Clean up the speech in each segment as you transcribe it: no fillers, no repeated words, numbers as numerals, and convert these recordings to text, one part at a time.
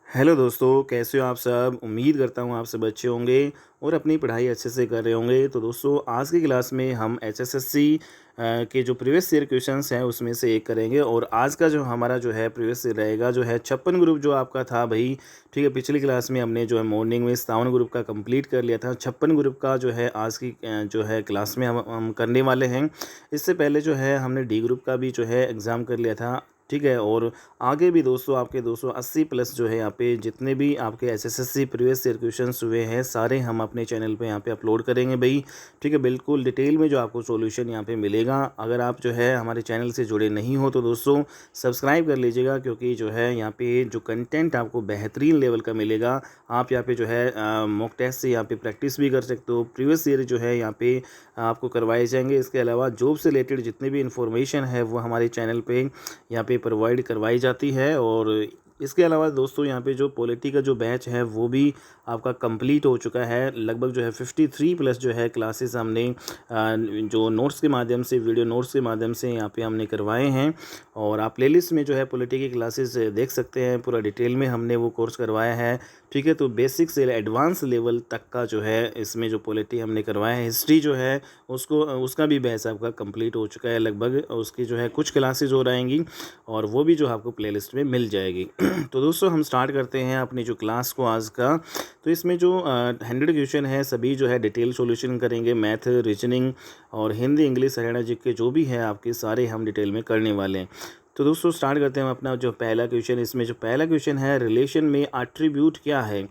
Hello दोस्तों, कैसे हो आप सब? उम्मीद करता हूँ आप सब अच्छे होंगे और अपनी पढ़ाई अच्छे से कर रहे होंगे। तो दोस्तों, आज की क्लास में हम एचएसएससी के जो प्रीवियस ईयर क्वेश्चंस हैं उसमें से एक करेंगे। और आज का जो हमारा जो है प्रीवियस ईयर रहेगा जो है 56 ग्रुप जो आपका था भाई। ठीक है, पिछली क्लास में हमने जो है मॉर्निंग में 57 ग्रुप का कंप्लीट कर लिया था। 56 ग्रुप का जो है आज की जो है क्लास में हम करने वाले हैं। इससे पहले जो है हमने डी ग्रुप का भी जो है एग्ज़ाम कर लिया था। ठीक है, और आगे भी दोस्तों आपके 280 प्लस जो है यहाँ पे जितने भी आपके एसएससी प्रीवियस ईयर क्वेश्चंस हुए हैं सारे हम अपने चैनल पे यहाँ पे अपलोड करेंगे भाई। ठीक है, बिल्कुल डिटेल में जो आपको सॉल्यूशन यहाँ पे मिलेगा। अगर आप जो है हमारे चैनल से जुड़े नहीं हो तो दोस्तों सब्सक्राइब कर लीजिएगा, क्योंकि जो है यहाँ पे जो कंटेंट आपको बेहतरीन लेवल का मिलेगा। आप यहाँ पे जो है मॉक टेस्ट से यहाँ पे प्रैक्टिस भी कर सकते हो। प्रीवियस ईयर जो है यहाँ पे आपको करवाए जाएंगे। इसके अलावा जॉब से रिलेटेड जितनी भी इंफॉर्मेशन है वो हमारे चैनल पे यहाँ पे प्रोवाइड करवाई जाती है। और इसके अलावा दोस्तों यहाँ पे जो पॉलिटी का जो बैच है वो भी आपका कंप्लीट हो चुका है। लगभग जो है 53 प्लस जो है क्लासेस हमने जो नोट्स के माध्यम से, वीडियो नोट्स के माध्यम से यहाँ पे हमने करवाए हैं। और आप प्लेलिस्ट में जो है पॉलिटी की क्लासेस देख सकते हैं, पूरा डिटेल में हमने वो कोर्स करवाया है। ठीक है, तो बेसिक से एडवांस लेवल तक का जो है इसमें जो पॉलिटी हमने करवाया है। हिस्ट्री जो है उसका भी बैच आपका कंप्लीट हो चुका है लगभग। उसकी जो है कुछ क्लासेज हो रहेंगी और वो भी जो आपको प्लेलिस्ट में मिल जाएगी। तो दोस्तों हम स्टार्ट करते हैं अपनी जो क्लास को आज का। तो इसमें जो 100 क्वेश्चन है सभी जो है डिटेल सॉल्यूशन करेंगे। मैथ, रीजनिंग और हिंदी, इंग्लिश, हरियाणा जीके जो भी है आपके सारे हम डिटेल में करने वाले हैं। तो दोस्तों स्टार्ट करते हैं हम अपना जो पहला क्वेश्चन। इसमें जो पहला क्वेश्चन है, रिलेशन में एट्रीब्यूट क्या है।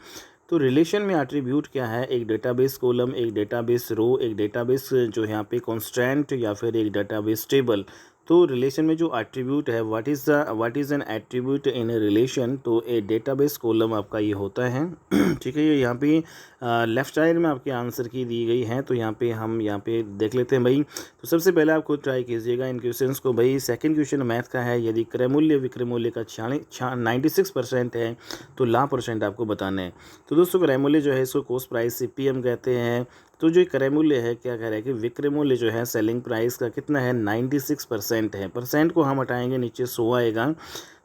तो रिलेशन में एट्रीब्यूट क्या है? एक डेटाबेस कॉलम, एक डेटाबेस रो, एक डेटाबेस जो यहाँ पे कॉन्स्टेंट या फिर एक डेटाबेस टेबल। तो रिलेशन में जो एट्रीब्यूट है, what is an attribute in a relation. तो ए डेटाबेस कॉलम आपका ये होता है। ठीक है, ये यहाँ पे लेफ्ट साइड में आपके आंसर की दी गई है। तो यहाँ पे हम यहाँ पे देख लेते हैं भाई। तो सबसे पहले आप खुद ट्राई कीजिएगा इन क्वेश्चंस को भाई। सेकंड क्वेश्चन मैथ का है, यदि क्रय मूल्य विक्रय मूल्य का 96% है तो लाभ परसेंट आपको बताना है। तो दोस्तों क्रय मूल्य जो है इसको कॉस्ट प्राइस सीपीएम कहते हैं। तो जो क्रय मूल्य है क्या कह रहा है कि विक्रय मूल्य जो है सेलिंग प्राइस का कितना है, 96% है। परसेंट को हम हटाएंगे, नीचे 100 आएगा।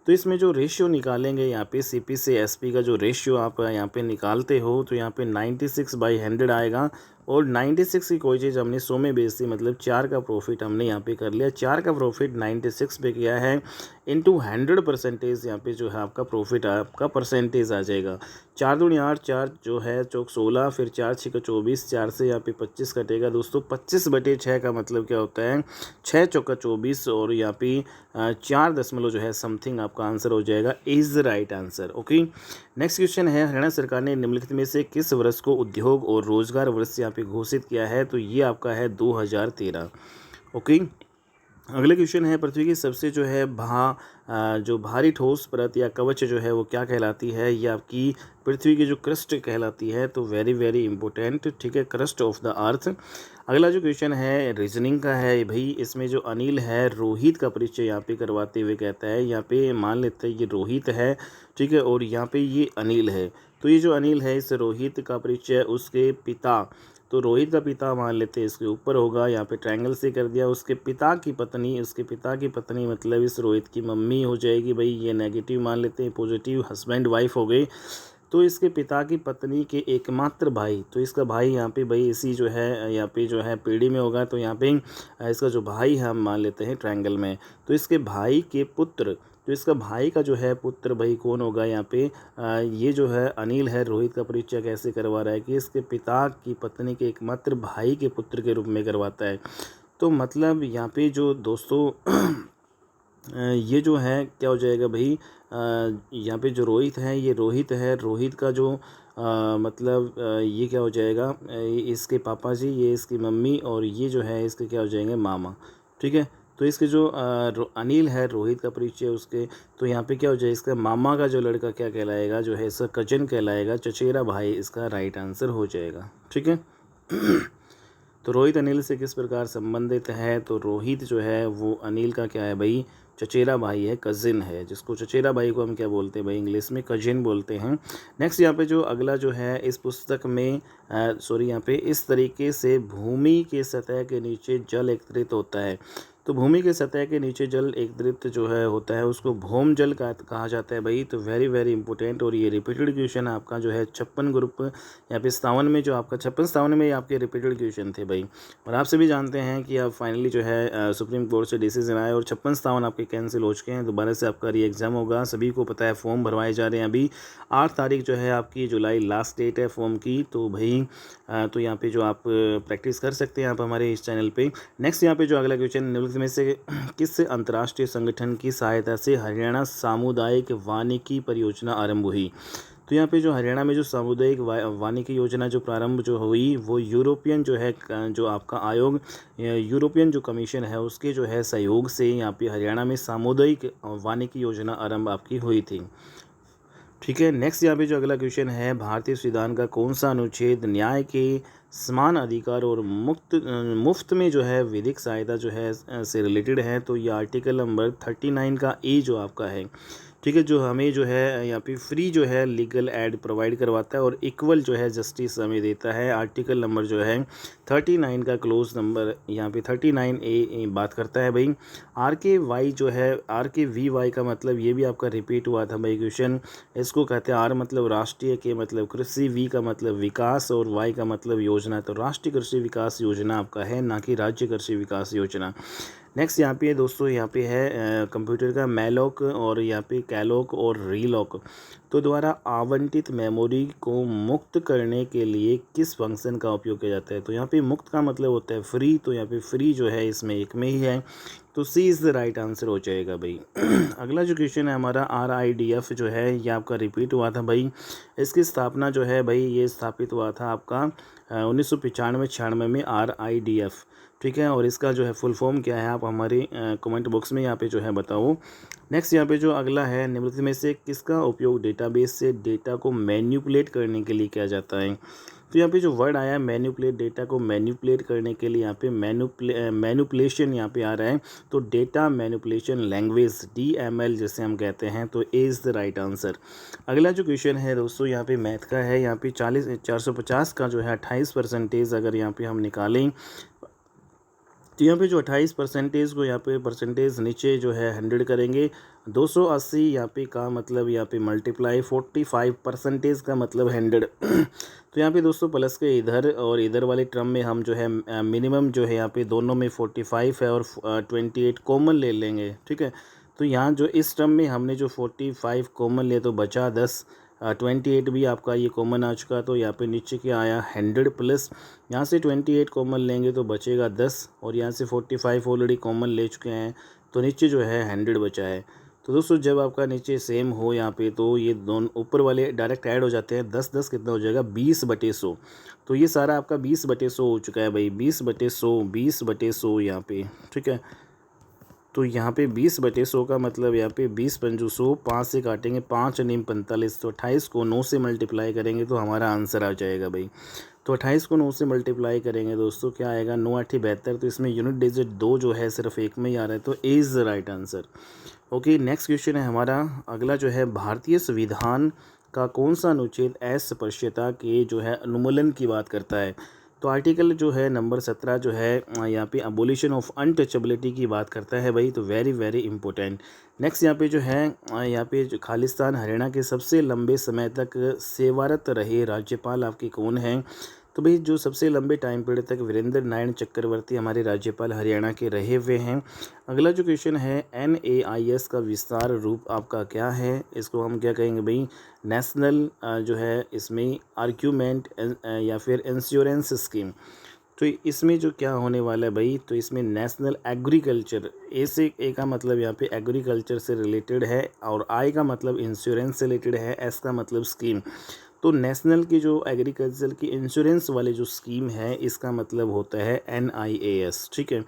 तो इसमें जो रेशियो निकालेंगे यहाँ पे सीपी से एसपी का जो रेशियो आप यहाँ पे निकालते हो तो यहाँ पे 96/100 आएगा। और 96 की कोई चीज़ हमने 100 में बेच दी, मतलब 4 का प्रॉफिट हमने यहाँ पे कर लिया। 4 का प्रॉफिट 96 पे किया है, इंटू 100% यहाँ पे जो है आपका प्रॉफिट आपका परसेंटेज आ जाएगा। 4 दूनी 8, 4 जो है चौक 16, फिर 4 6 का 24, 4 से यहाँ पे 25 कटेगा दोस्तों। 25/6 का मतलब क्या होता है, 6 चौका 24। और यहाँ पे 4 दशमलव जो है समथिंग आपका आंसर हो जाएगा, is the right answer. Okay, next question है, हरियाणा सरकार ने निम्नलिखित में से किस वर्ष को उद्योग और रोजगार वर्ष यहाँ पे घोषित किया है। तो ये आपका है 2013। ओके, अगले क्वेश्चन है, पृथ्वी की सबसे जो है जो भारी ठोस परत या कवच जो है वो क्या कहलाती है। ये आपकी पृथ्वी की जो क्रस्ट कहलाती है। तो वेरी वेरी इंपॉर्टेंट, ठीक है, क्रस्ट ऑफ द अर्थ। अगला जो क्वेश्चन है रीजनिंग का है भाई। इसमें जो अनिल है रोहित का परिचय यहाँ पे करवाते हुए कहता है, यहाँ पे मान लेते हैं ये रोहित है, ठीक है, और यहाँ पे ये अनिल है। तो ये जो अनिल है इस रोहित का परिचय उसके पिता, तो रोहित का पिता मान लेते हैं इसके ऊपर होगा, यहाँ पे ट्रायंगल से कर दिया। उसके पिता की पत्नी मतलब इस रोहित की मम्मी हो जाएगी भाई। ये नेगेटिव मान लेते हैं, पॉजिटिव हस्बैंड वाइफ हो गई। तो इसके पिता की पत्नी के एकमात्र भाई, तो इसका भाई यहाँ पे भाई इसी जो है यहाँ पे जो है पीढ़ी में होगा। तो यहाँ पे इसका जो भाई है हम मान लेते हैं ट्रायंगल में। तो इसके भाई के पुत्र, तो इसका भाई का जो है पुत्र भाई कौन होगा यहाँ पे, ये जो है अनिल है रोहित का परिचय कैसे करवा रहा है कि इसके पिता की पत्नी के एकमात्र भाई के पुत्र के रूप में करवाता है। तो मतलब यहाँ पे जो दोस्तों ये जो है क्या हो जाएगा भाई, यहाँ पे जो रोहित है ये रोहित है, रोहित का जो मतलब ये क्या हो जाएगा, इसके पापा जी, ये इसकी मम्मी, और ये जो है इसके क्या हो जाएंगे, मामा। ठीक है, तो इसके जो अनिल है रोहित का परिचय उसके, तो यहाँ पे क्या हो जाएगा, इसका मामा का जो लड़का क्या कहलाएगा, जो है इसका कजन कहलाएगा, चचेरा भाई इसका राइट आंसर हो जाएगा। ठीक है। तो रोहित अनिल से किस प्रकार संबंधित है। तो रोहित जो है वो अनिल का क्या है भाई, चचेरा भाई है, कजिन है, जिसको चचेरा भाई को हम क्या बोलते हैं भाई, इंग्लिश में कजिन बोलते हैं। नेक्स्ट यहाँ पे जो अगला जो है इस पुस्तक में यहाँ पे इस तरीके से भूमि के सतह के नीचे जल एकत्रित होता है। तो भूमि के सतह के नीचे जल एकत्रित जो है होता है उसको भौम जल कहा जाता है भाई। तो वेरी वेरी इंपॉर्टेंट, और ये रिपीटेड क्वेश्चन आपका जो है 56 ग्रुप यहाँ पे 57 में, जो आपका 56-57 में आपके रिपीटेड क्वेश्चन थे भाई। और आप सभी जानते हैं कि अब फाइनली जो है सुप्रीम कोर्ट से डिसीजन आया और 56-57 आपके कैंसिल हो चुके हैं। दोबारा से आपका री एग्ज़ाम होगा, सभी को पता है। फॉर्म भरवाए जा रहे हैं अभी। 8 तारीख जो है आपकी जुलाई लास्ट डेट है फॉर्म की। तो भाई तो यहाँ पे जो आप प्रैक्टिस कर सकते हैं आप हमारे इस चैनल पे। नेक्स्ट यहाँ पे जो अगला क्वेश्चन, निम्नलिखित में से किस अंतर्राष्ट्रीय संगठन की सहायता से हरियाणा सामुदायिक वानिकी परियोजना आरंभ हुई? तो यहाँ पे जो हरियाणा में जो सामुदायिक वानिकी योजना जो प्रारंभ जो हुई वो यूरोपियन जो है जो आपका आयोग, यूरोपियन जो कमीशन है उसके जो है सहयोग से यहाँ पे हरियाणा में सामुदायिक वानिकी योजना आरंभ आपकी हुई थी। ठीक है, नेक्स्ट यहाँ पे जो अगला क्वेश्चन है, भारतीय संविधान का कौन सा अनुच्छेद न्याय के समान अधिकार और मुफ्त में जो है विधिक सहायता जो है से रिलेटेड है? तो ये आर्टिकल नंबर 39 का ए जो आपका है। ठीक है, जो हमें जो है यहाँ पे फ्री जो है लीगल एड प्रोवाइड करवाता है और इक्वल जो है जस्टिस हमें देता है। आर्टिकल नंबर जो है 39 का क्लोज नंबर यहाँ पे 39A बात करता है भाई। RKY जो है, RKVY का मतलब ये भी आपका रिपीट हुआ था भाई क्वेश्चन। इसको कहते हैं आर मतलब राष्ट्रीय, के मतलब कृषि, वी का मतलब विकास और वाई का मतलब योजना। तो राष्ट्रीय कृषि विकास योजना आपका है, ना कि राज्य कृषि विकास योजना। नेक्स्ट यहाँ पे दोस्तों यहाँ पे है कंप्यूटर का मेलॉक और यहाँ पे कैलॉक और रीलॉक। तो द्वारा आवंटित मेमोरी को मुक्त करने के लिए किस फंक्शन का उपयोग किया जाता है? तो यहाँ पे मुक्त का मतलब होता है फ्री। तो यहाँ पे फ्री जो है इसमें एक में ही है, तो सी इज़ द राइट आंसर हो जाएगा भाई। अगला जो क्वेश्चन है हमारा, RIDF जो है ये आपका रिपीट हुआ था भाई। इसकी स्थापना जो है भाई ये स्थापित हुआ था आपका 1995-96 में RIDF। ठीक है, और इसका जो है फुल फॉर्म क्या है आप हमारे कमेंट बॉक्स में यहाँ पे जो है बताओ। नेक्स्ट यहाँ पे जो अगला है, निम्नलिखित में से किसका उपयोग डेटाबेस से डेटा को मैन्युपुलेट करने के लिए किया जाता है? तो यहाँ पे जो वर्ड आया है मैन्युपुलेट, डेटा को मैन्युपुलेट करने के लिए यहाँ पे मैन्युपुलेशन यहाँ पे आ रहा है। तो डेटा मैन्युपुलेशन लैंग्वेज, DML जिसे हम कहते हैं। तो A is the right answer. अगला जो क्वेश्चन है दोस्तों यहाँ पे मैथ का है। यहाँ पे 450 का जो है 28% अगर यहाँ पे हम निकालें, तो यहाँ पे जो 28% को यहाँ पे परसेंटेज नीचे जो है 100 करेंगे। 280 यहाँ पे का मतलब यहाँ पे मल्टीप्लाई 45% का मतलब 100। तो यहाँ पे दोस्तों प्लस के इधर और इधर वाले टर्म में हम जो है मिनिमम जो है यहाँ पे दोनों में 45 है और 28 कॉमन ले लेंगे। ठीक है, तो यहाँ जो इस टर्म में हमने जो 45 कॉमन लिया तो बचा 10। 28 भी आपका ये कॉमन आ चुका। तो यहाँ पे नीचे क्या आया 100 प्लस यहाँ से 28 कॉमन लेंगे तो बचेगा 10, और यहाँ से 45 ऑलरेडी कॉमन ले चुके हैं तो नीचे जो है 100 बचा है। तो दोस्तों जब आपका नीचे सेम हो यहाँ पे तो ये दोनों ऊपर वाले डायरेक्ट ऐड हो जाते हैं। 10 10 कितना हो जाएगा 20/100। तो ये सारा आपका 20/100 हो चुका है भाई। 20/100 20/100 यहाँ पे। ठीक है, तो यहाँ पे 20/100 का मतलब यहाँ पे 20×100, 5 से काटेंगे 5 नीम 45। तो 28 को 9 से मल्टीप्लाई करेंगे तो हमारा आंसर आ जाएगा भाई। तो 28 को 9 से मल्टीप्लाई करेंगे दोस्तों क्या आएगा 9 8 72। तो इसमें यूनिट डिजिट 2 जो है सिर्फ एक में ही आ रहा है। तो A is the right answer. Okay, next question है हमारा अगला जो है, भारतीय संविधान का कौन सा अनुच्छेद अस्पृश्यता के जो है उन्मूलन की बात करता है? तो आर्टिकल जो है नंबर 17 जो है यहाँ पे अबोलिशन ऑफ अनटचेबिलिटी की बात करता है भाई। तो वेरी वेरी इंपॉर्टेंट। नेक्स्ट यहाँ पे जो है यहाँ पे जो खालिस्तान हरियाणा के सबसे लंबे समय तक सेवारत रहे राज्यपाल आपके कौन हैं? तो भाई जो सबसे लंबे टाइम पीरियड तक वीरेंद्र नारायण चक्रवर्ती हमारे राज्यपाल हरियाणा के रहे हुए हैं। अगला जो क्वेश्चन है, NAIS का विस्तार रूप आपका क्या है? इसको हम क्या कहेंगे भाई, नेशनल जो है इसमें आर्ग्यूमेंट या फिर इंश्योरेंस स्कीम। तो इसमें जो क्या होने वाला है भाई, तो इसमें नेशनल एग्रीकल्चर, ए का मतलब यहाँ पे एग्रीकल्चर से रिलेटेड है, और आई का मतलब इंश्योरेंस से रिलेटेड है, एस का मतलब स्कीम। तो नेशनल की जो एग्रीकल्चर की इंश्योरेंस वाली जो स्कीम है इसका मतलब होता है NIAS। ठीक है,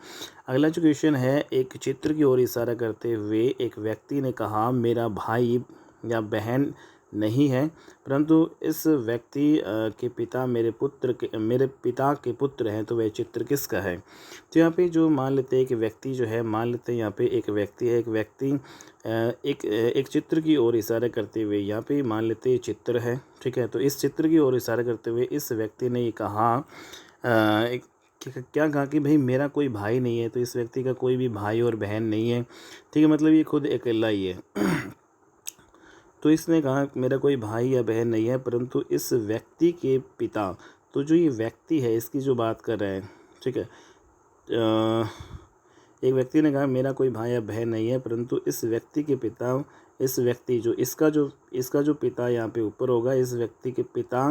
अगला जो क्वेश्चन है, एक चित्र की ओर इशारा करते हुए एक व्यक्ति ने कहा मेरा भाई या बहन नहीं है, परंतु इस व्यक्ति के पिता मेरे पिता के पुत्र हैं। तो वह चित्र किसका है? तो यहाँ पे जो मान लेते हैं कि व्यक्ति जो है, मान लेते हैं यहाँ पे एक व्यक्ति है, एक व्यक्ति एक चित्र की ओर इशारा करते हुए यहाँ पे मान लेते हैं चित्र है। ठीक है, तो इस चित्र की ओर इशारा करते हुए इस व्यक्ति ने ये कहा क्या कहा कि भाई मेरा कोई भाई नहीं है, तो इस व्यक्ति का कोई भी भाई और बहन नहीं है, ठीक है, मतलब ये खुद अकेला ही है। तो इसने कहा मेरा कोई भाई या बहन नहीं है, परंतु इस व्यक्ति के पिता, तो जो ये व्यक्ति है इसकी जो बात कर रहे हैं, ठीक है, एक व्यक्ति ने कहा मेरा कोई भाई या बहन नहीं है, परंतु इस व्यक्ति के पिता, इस व्यक्ति जो इसका जो पिता यहाँ पे ऊपर होगा, इस व्यक्ति के पिता,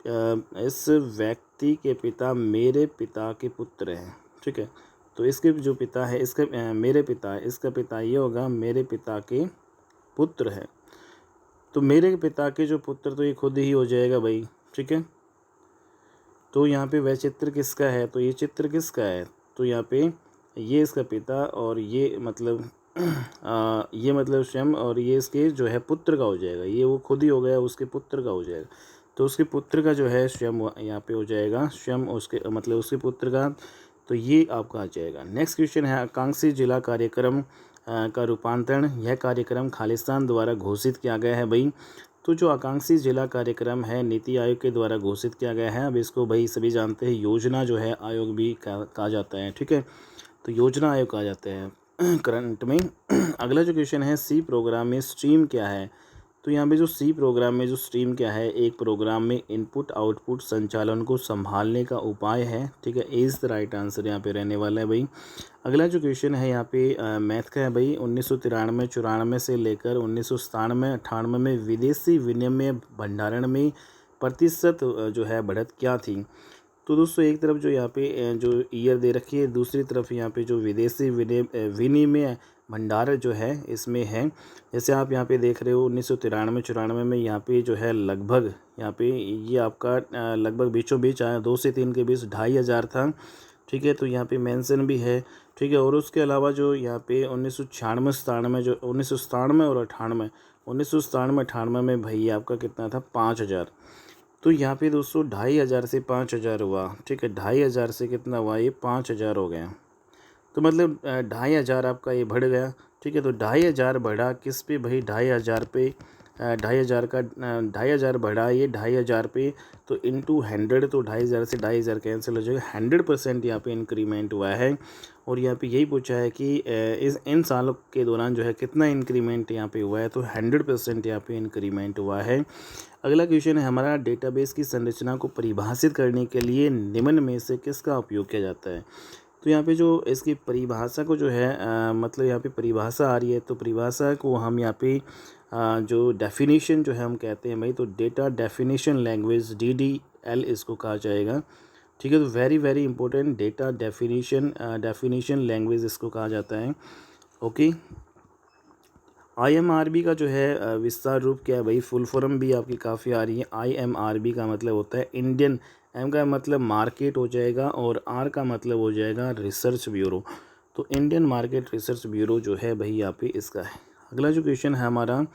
इस व्यक्ति के पिता मेरे पिता के पुत्र हैं, ठीक है। तो इसके जो पिता है, इसका मेरे पिता, इसका पिता ये होगा मेरे पिता के पुत्र है। तो मेरे पिता के जो पुत्र, तो ये खुद ही हो जाएगा भाई, ठीक है। तो यहाँ पे वह चित्र किसका है, तो ये चित्र किसका है, तो यहाँ पे ये इसका पिता और ये मतलब ये मतलब स्वयं, और ये इसके जो है पुत्र का हो जाएगा, ये वो खुद ही हो गया, उसके पुत्र का हो जाएगा। तो उसके पुत्र का जो है स्वयं यहाँ पे हो जाएगा, स्वयं उसके मतलब उसके पुत्र का, तो ये आपका आ जाएगा। नेक्स्ट क्वेश्चन है आकांक्षी जिला कार्यक्रम का रूपांतरण, यह कार्यक्रम खालिस्तान द्वारा घोषित किया गया है भाई। तो जो आकांक्षी जिला कार्यक्रम है नीति आयोग के द्वारा घोषित किया गया है। अब इसको भाई सभी जानते हैं, योजना जो है आयोग भी कहा जाता है, ठीक है, तो योजना आयोग कहा जाता है करंट में। अगला जो क्वेश्चन है सी प्रोग्राम में स्ट्रीम क्या है, तो यहाँ पे जो सी प्रोग्राम में जो स्ट्रीम क्या है, एक प्रोग्राम में इनपुट आउटपुट संचालन को संभालने का उपाय है, ठीक है, इज़ द राइट आंसर यहाँ पे रहने वाला है भाई। अगला जो क्वेश्चन है यहाँ पे मैथ का है भाई। 1993-94 से लेकर 1997-98 में विदेशी विनिमय भंडारण में प्रतिशत जो है बढ़त क्या थी। तो दोस्तों एक तरफ जो यहाँ पे जो ईयर दे रखी है, दूसरी तरफ यहाँ पे जो विदेशी विनिमय भंडार जो है इसमें है। जैसे आप यहाँ पे देख रहे हो 1993-94 में यहाँ पे जो है लगभग यहाँ पे ये आपका लगभग बीचों बीच 2 से 3 के बीच 2500 था, ठीक है, तो यहाँ पे मेंशन भी है, ठीक है। और उसके अलावा जो यहाँ पे 1996-97 जो 1997 और 98 1997-98 में भाई आपका कितना था 5000। तो यहाँ पे दोस्तों 2500 से 5000 हुआ, ठीक है, 2500 से कितना हुआ, ये 5000 हो गया। तो मतलब 2500 आपका ये बढ़ गया, ठीक है। तो 2500 बढ़ा किस पे भाई, 2500 पे, 2500 का 2500 बढ़ा ये 2500 पे, तो इंटू 100, तो 2500 से 2500 कैंसिल हो जाएगा। 100% यहाँ पे इंक्रीमेंट हुआ है। और यहाँ पे यही पूछा है कि इन सालों के दौरान जो है कितना इंक्रीमेंट यहाँ पे हुआ है, तो 100% यहाँ पे इंक्रीमेंट हुआ है। अगला क्वेश्चन है हमारा, डेटाबेस की संरचना को परिभाषित करने के लिए निम्न में से किसका उपयोग किया जाता है। तो यहाँ पे जो इसकी परिभाषा को जो है मतलब यहाँ पे परिभाषा आ रही है, तो परिभाषा को हम यहाँ पे जो डेफिनेशन जो है हम कहते हैं भाई, तो डेटा डेफिनेशन लैंग्वेज DDL इसको कहा जाएगा, ठीक है। तो very very important, data definition language इसको कहा जाता है, ओके। IMRB का जो है विस्तार रूप क्या है भाई, फुल फॉर्म भी आपकी काफ़ी आ रही है। IMRB का मतलब होता है इंडियन, M का मतलब मार्केट हो जाएगा और R का मतलब हो जाएगा रिसर्च ब्यूरो। तो इंडियन मार्केट रिसर्च ब्यूरो जो है भाई यहाँ पे इसका है। अगला जो क्वेश्चन है हमारा,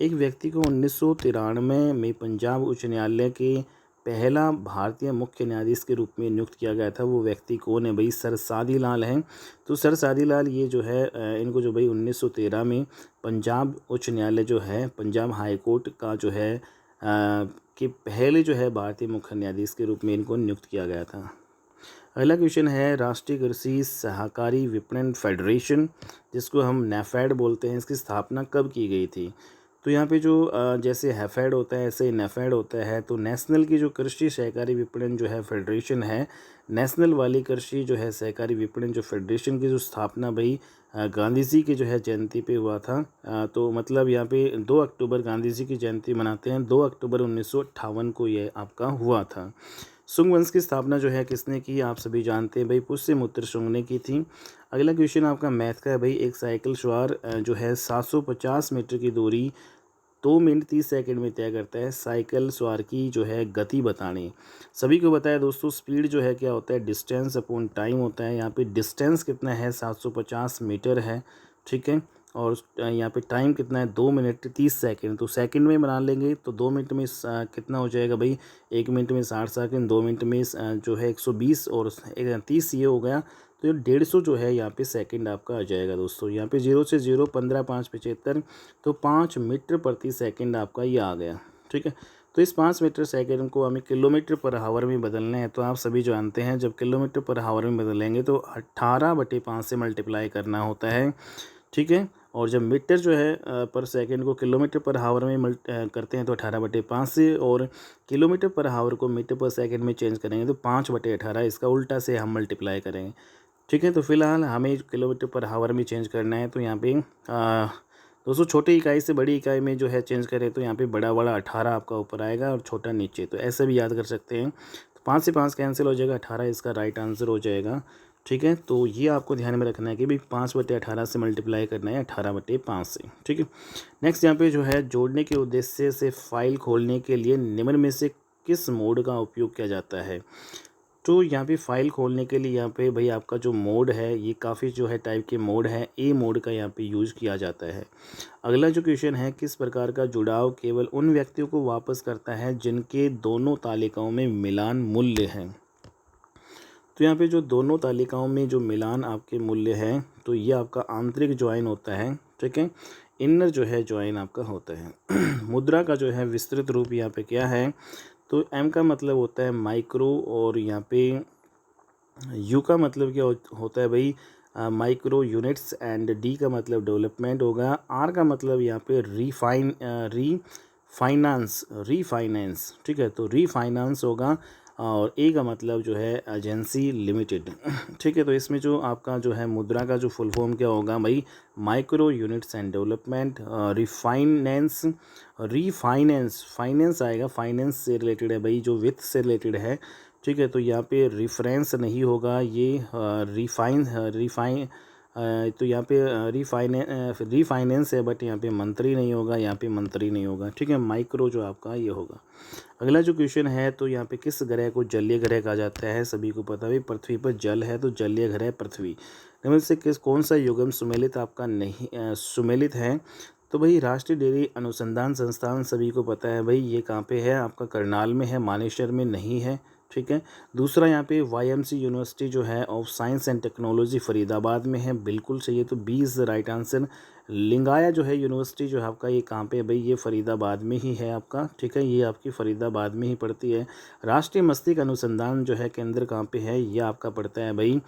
एक व्यक्ति को 1993 में पंजाब उच्च न्यायालय के पहला भारतीय मुख्य न्यायाधीश के रूप में नियुक्त किया गया था, वो व्यक्ति कौन है भाई, सर सादी लाल हैं। तो सर सादी लाल ये जो है इनको जो भाई 1913 में पंजाब उच्च न्यायालय जो है, पंजाब हाई कोर्ट का जो है कि पहले जो है भारतीय मुख्य न्यायाधीश के रूप में इनको नियुक्त किया गया था। अगला क्वेश्चन है, राष्ट्रीय कृषि सहकारी विपणन फेडरेशन जिसको हम नेफेड बोलते हैं, इसकी स्थापना कब की गई थी। तो यहाँ पे जो जैसे हैफेड होता है ऐसे नेफेड होता है। तो नेशनल की जो कृषि सहकारी विपणन जो है फेडरेशन है, नेशनल वाली कृषि जो है सहकारी विपणन जो फेडरेशन की जो स्थापना भाई गांधी जी की जो है जयंती पे हुआ था। तो मतलब यहाँ पे 2 अक्टूबर गांधी जी की जयंती मनाते हैं, 2 अक्टूबर 1958 को ये आपका हुआ था। शुंग वंश की स्थापना जो है किसने की, आप सभी जानते हैं भाई, पुष्यमित्र शुंग ने की थी। अगला क्वेश्चन आपका मैथ का है भाई, एक साइकिल सवार जो है 750 मीटर की दूरी 2 मिनट 30 सेकंड में तय करता है। साइकिल सवार की जो है गति बताने, सभी को बताया दोस्तों, स्पीड जो है क्या होता है, डिस्टेंस अपॉन टाइम होता है। यहाँ पे डिस्टेंस कितना है 750 मीटर है, ठीक है। और यहाँ पे टाइम कितना है 2 मिनट 30 सेकंड। तो सेकंड में बना लेंगे तो 2 मिनट में कितना हो जाएगा भाई, 1 मिनट में 60 सेकंड, 2 मिनट में जो है 120 और 30 ये हो गया। तो 150 जो है यहाँ पे सेकंड आपका आ जाएगा दोस्तों। यहाँ पे 0 से 0 15 5 75, तो 5 मीटर प्रति सेकंड आपका ये आ गया, ठीक है। तो इस 5 मीटर सेकेंड को हमें किलोमीटर पर हावर में बदलना है। तो आप सभी जानते हैं जब किलोमीटर पर हावर में बदलेंगे तो 18/5 से मल्टीप्लाई करना होता है, ठीक है। और जब मीटर जो है पर सेकंड को किलोमीटर पर हावर में करते हैं तो 18/5 से, और किलोमीटर पर हावर को मीटर पर सेकंड में चेंज करेंगे तो 5/18, इसका उल्टा से हम मल्टीप्लाई करेंगे, ठीक है। तो फिलहाल हमें किलोमीटर पर हावर में चेंज करना है। तो यहाँ पे दोस्तों छोटी इकाई से बड़ी इकाई में जो है चेंज करें तो यहाँ पे बड़ा वाला 18 आपका ऊपर आएगा और छोटा नीचे, तो ऐसे भी याद कर सकते हैं। तो 5 से 5 कैंसिल हो जाएगा, 18 इसका राइट आंसर हो जाएगा, ठीक है। तो ये आपको ध्यान में रखना है कि भाई 5/18 से मल्टीप्लाई करना है 18/5 से, ठीक है। नेक्स्ट यहाँ पे जो है जोड़ने के उद्देश्य से फाइल खोलने के लिए निम्न में से किस मोड का उपयोग किया जाता है। तो यहाँ पे फाइल खोलने के लिए यहाँ पे भाई आपका जो मोड है ये काफ़ी जो है टाइप के मोड है, ए मोड का यहाँ पे यूज़ किया जाता है। अगला जो क्वेश्चन है, किस प्रकार का जुड़ाव केवल उन व्यक्तियों को वापस करता है जिनके दोनों तालिकाओं में मिलान मूल्य है। तो यहाँ पे जो दोनों तालिकाओं में जो मिलान आपके मूल्य है तो ये आपका आंतरिक ज्वाइन होता है, ठीक है। इनर जो है ज्वाइन आपका होता है। मुद्रा का जो है विस्तृत रूप यहाँ पे क्या है, तो एम का मतलब होता है माइक्रो, और यहाँ पे यू का मतलब क्या होता है भाई माइक्रो यूनिट्स, एंड डी का मतलब डेवलपमेंट होगा। आर का मतलब यहाँ पे रीफाइनेंस, ठीक है। तो रीफाइनेंस होगा। और ए का मतलब जो है एजेंसी लिमिटेड, ठीक है। तो इसमें जो आपका जो है मुद्रा का जो फुल फॉर्म क्या होगा भाई, micro units and development. Finance आएगा, फाइनेंस से रिलेटेड है भाई, जो वित्त से रिलेटेड है, ठीक है। तो यहाँ पे रिफरेंस नहीं होगा, ये तो यहाँ पे रीफाइनेंस है, बट यहाँ पे मंत्री नहीं होगा, यहाँ पे मंत्री नहीं होगा, ठीक है। माइक्रो जो आपका ये होगा। अगला जो क्वेश्चन है, तो यहाँ पे किस ग्रह को जलीय ग्रह कहा जाता है, सभी को पता है पृथ्वी पर जल है तो जलीय ग्रह पृथ्वी। निम्न से कौन सा युग्म सुमेलित आपका नहीं सुमेलित है। तो भाई राष्ट्रीय डेयरी अनुसंधान संस्थान सभी को पता है भाई, ये कहाँ पे है आपका, करनाल में है, मानेसर में नहीं है, ठीक है। दूसरा यहाँ पे YMC यूनिवर्सिटी जो है of science and technology Faridabad में है, बिल्कुल सही है, तो B is the right answer. Lingaya जो है यूनिवर्सिटी जो है आपका, ये कहाँ पे है भाई, ये फरीदाबाद में ही है आपका, ठीक है। ये आपकी फरीदाबाद में ही पड़ती है। राष्ट्रीय मस्तिष्क अनुसंधान जो है केंद्र कहाँ पे है, ये आपका पड़ता है भाई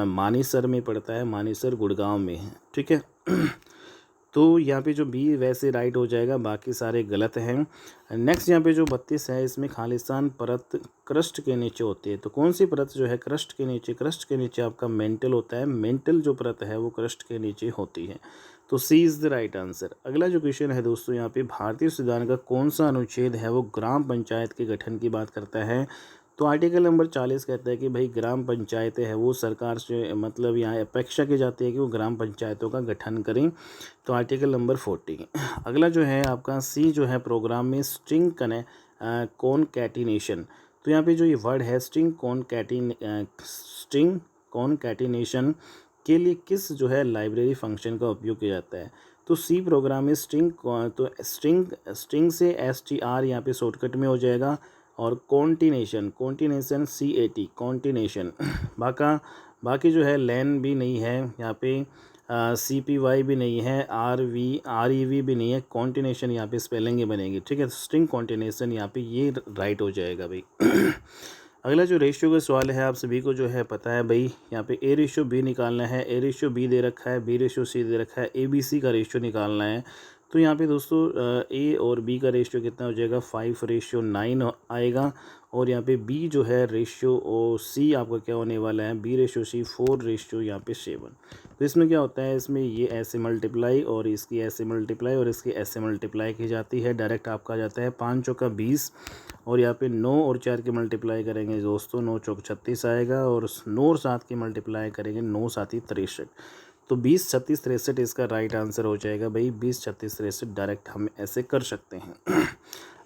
मानेसर में पड़ता है, मानेसर गुड़गांव में है, ठीक है। तो यहाँ पे जो बी वैसे राइट हो जाएगा, बाकी सारे गलत हैं। नेक्स्ट यहाँ पे जो 32 है, इसमें खालिस्तान परत क्रस्ट के नीचे होती है। तो कौन सी परत जो है क्रस्ट के नीचे, क्रस्ट के नीचे आपका मेंटल होता है, मेंटल जो परत है वो क्रस्ट के नीचे होती है। तो सी इज़ द राइट आंसर। अगला जो क्वेश्चन है दोस्तों, यहाँ पे भारतीय संविधान का कौन सा अनुच्छेद है वो ग्राम पंचायत के गठन की बात करता है। तो आर्टिकल नंबर 40 कहता है कि भाई ग्राम पंचायतें हैं वो सरकार से मतलब यहाँ अपेक्षा की जाती है कि वो ग्राम पंचायतों का गठन करें। तो आर्टिकल नंबर 40। अगला जो है आपका सी जो है प्रोग्राम में स्ट्रिंग कॉनकैटिनेशन। तो यहाँ पे जो ये वर्ड है स्ट्रिंग कॉनकैटिनेशन के लिए किस जो है लाइब्रेरी फंक्शन का उपयोग किया जाता है। तो सी प्रोग्राम में स्ट्रिंग से STR यहाँ पे शॉर्टकट में हो जाएगा, और कॉन्टिनेशन CAT कॉन्टिनेशन। बाकी जो है लैन भी नहीं है यहाँ पे, CPY भी नहीं है, REV भी नहीं है, कॉन्टिनेशन यहाँ पे स्पेलिंग ही बनेगी, ठीक है। स्ट्रिंग कॉन्टिनेशन यहाँ पे ये राइट हो जाएगा भाई। अगला जो रेशियो का सवाल है, आप सभी को जो है पता है भाई, यहाँ पे A/B निकालना है, A/B दे रखा है, B/C दे रखा है, ABC का रेशियो निकालना है। तो यहाँ पे दोस्तों A और B का रेशियो कितना हो जाएगा, 5/9 आएगा, और यहाँ पे B जो है रेशियो और C आपका क्या होने वाला है, B/C 4 यहाँ पे 7। तो इसमें क्या होता है, इसमें ये ऐसे मल्टीप्लाई और इसकी ऐसे मल्टीप्लाई और इसकी ऐसे मल्टीप्लाई की जाती है, डायरेक्ट आपका आ जाता है 5 चौका 20, और यहाँ पे 9 और 4 की मल्टीप्लाई करेंगे दोस्तों 9 चौक 36 आएगा, और 9 और 7 की मल्टीप्लाई करेंगे 9 7 63। तो 20 36 63 इसका राइट आंसर हो जाएगा भाई, 20 36 63 डायरेक्ट हम ऐसे कर सकते हैं।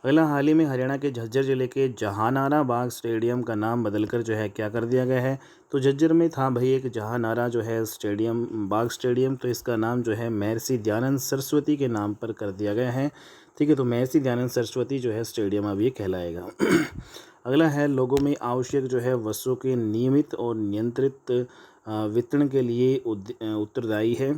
अगला, हाल ही में हरियाणा के झज्जर जिले के जहानारा बाग स्टेडियम का नाम बदलकर जो है क्या कर दिया गया है। तो झज्जर में था भाई एक जहानारा जो है स्टेडियम, बाग स्टेडियम, तो इसका नाम जो है महर्षि दयानंद सरस्वती के नाम पर कर दिया गया है, ठीक है। तो महर्षि दयानंद सरस्वती जो है स्टेडियम अब ये कहलाएगा। अगला है, लोगों में आवश्यक जो है वस्तुओं के नियमित और नियंत्रित वितरण के लिए उत्तरदायी है।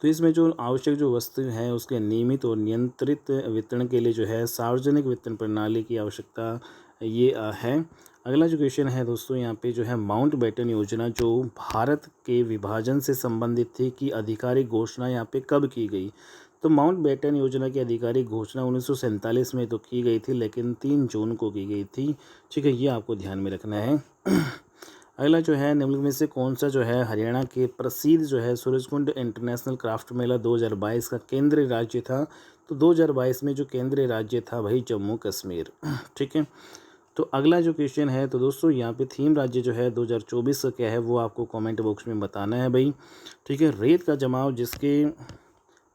तो इसमें जो आवश्यक जो वस्तु हैं उसके नियमित और नियंत्रित वितरण के लिए जो है सार्वजनिक वितरण प्रणाली की आवश्यकता ये है। अगला जो क्वेश्चन है दोस्तों यहाँ पे जो है माउंटबेटन योजना जो भारत के विभाजन से संबंधित थी की आधिकारिक घोषणा यहाँ पे कब की गई। तो माउंटबेटन योजना की आधिकारिक घोषणा 1947 में तो की गई थी, लेकिन 3 जून को की गई थी। ठीक है, ये आपको ध्यान में रखना है। अगला जो है निम्नलिखित में से कौन सा जो है हरियाणा के प्रसिद्ध जो है सूरजकुंड इंटरनेशनल क्राफ्ट मेला 2022 का केंद्रीय राज्य था। तो 2022 में जो केंद्रीय राज्य था भाई जम्मू कश्मीर। ठीक है, तो अगला जो क्वेश्चन है तो दोस्तों यहाँ पे थीम राज्य जो है 2024 का क्या है वो आपको कमेंट बॉक्स में बताना है भाई। ठीक है, रेत का जमाव जिसके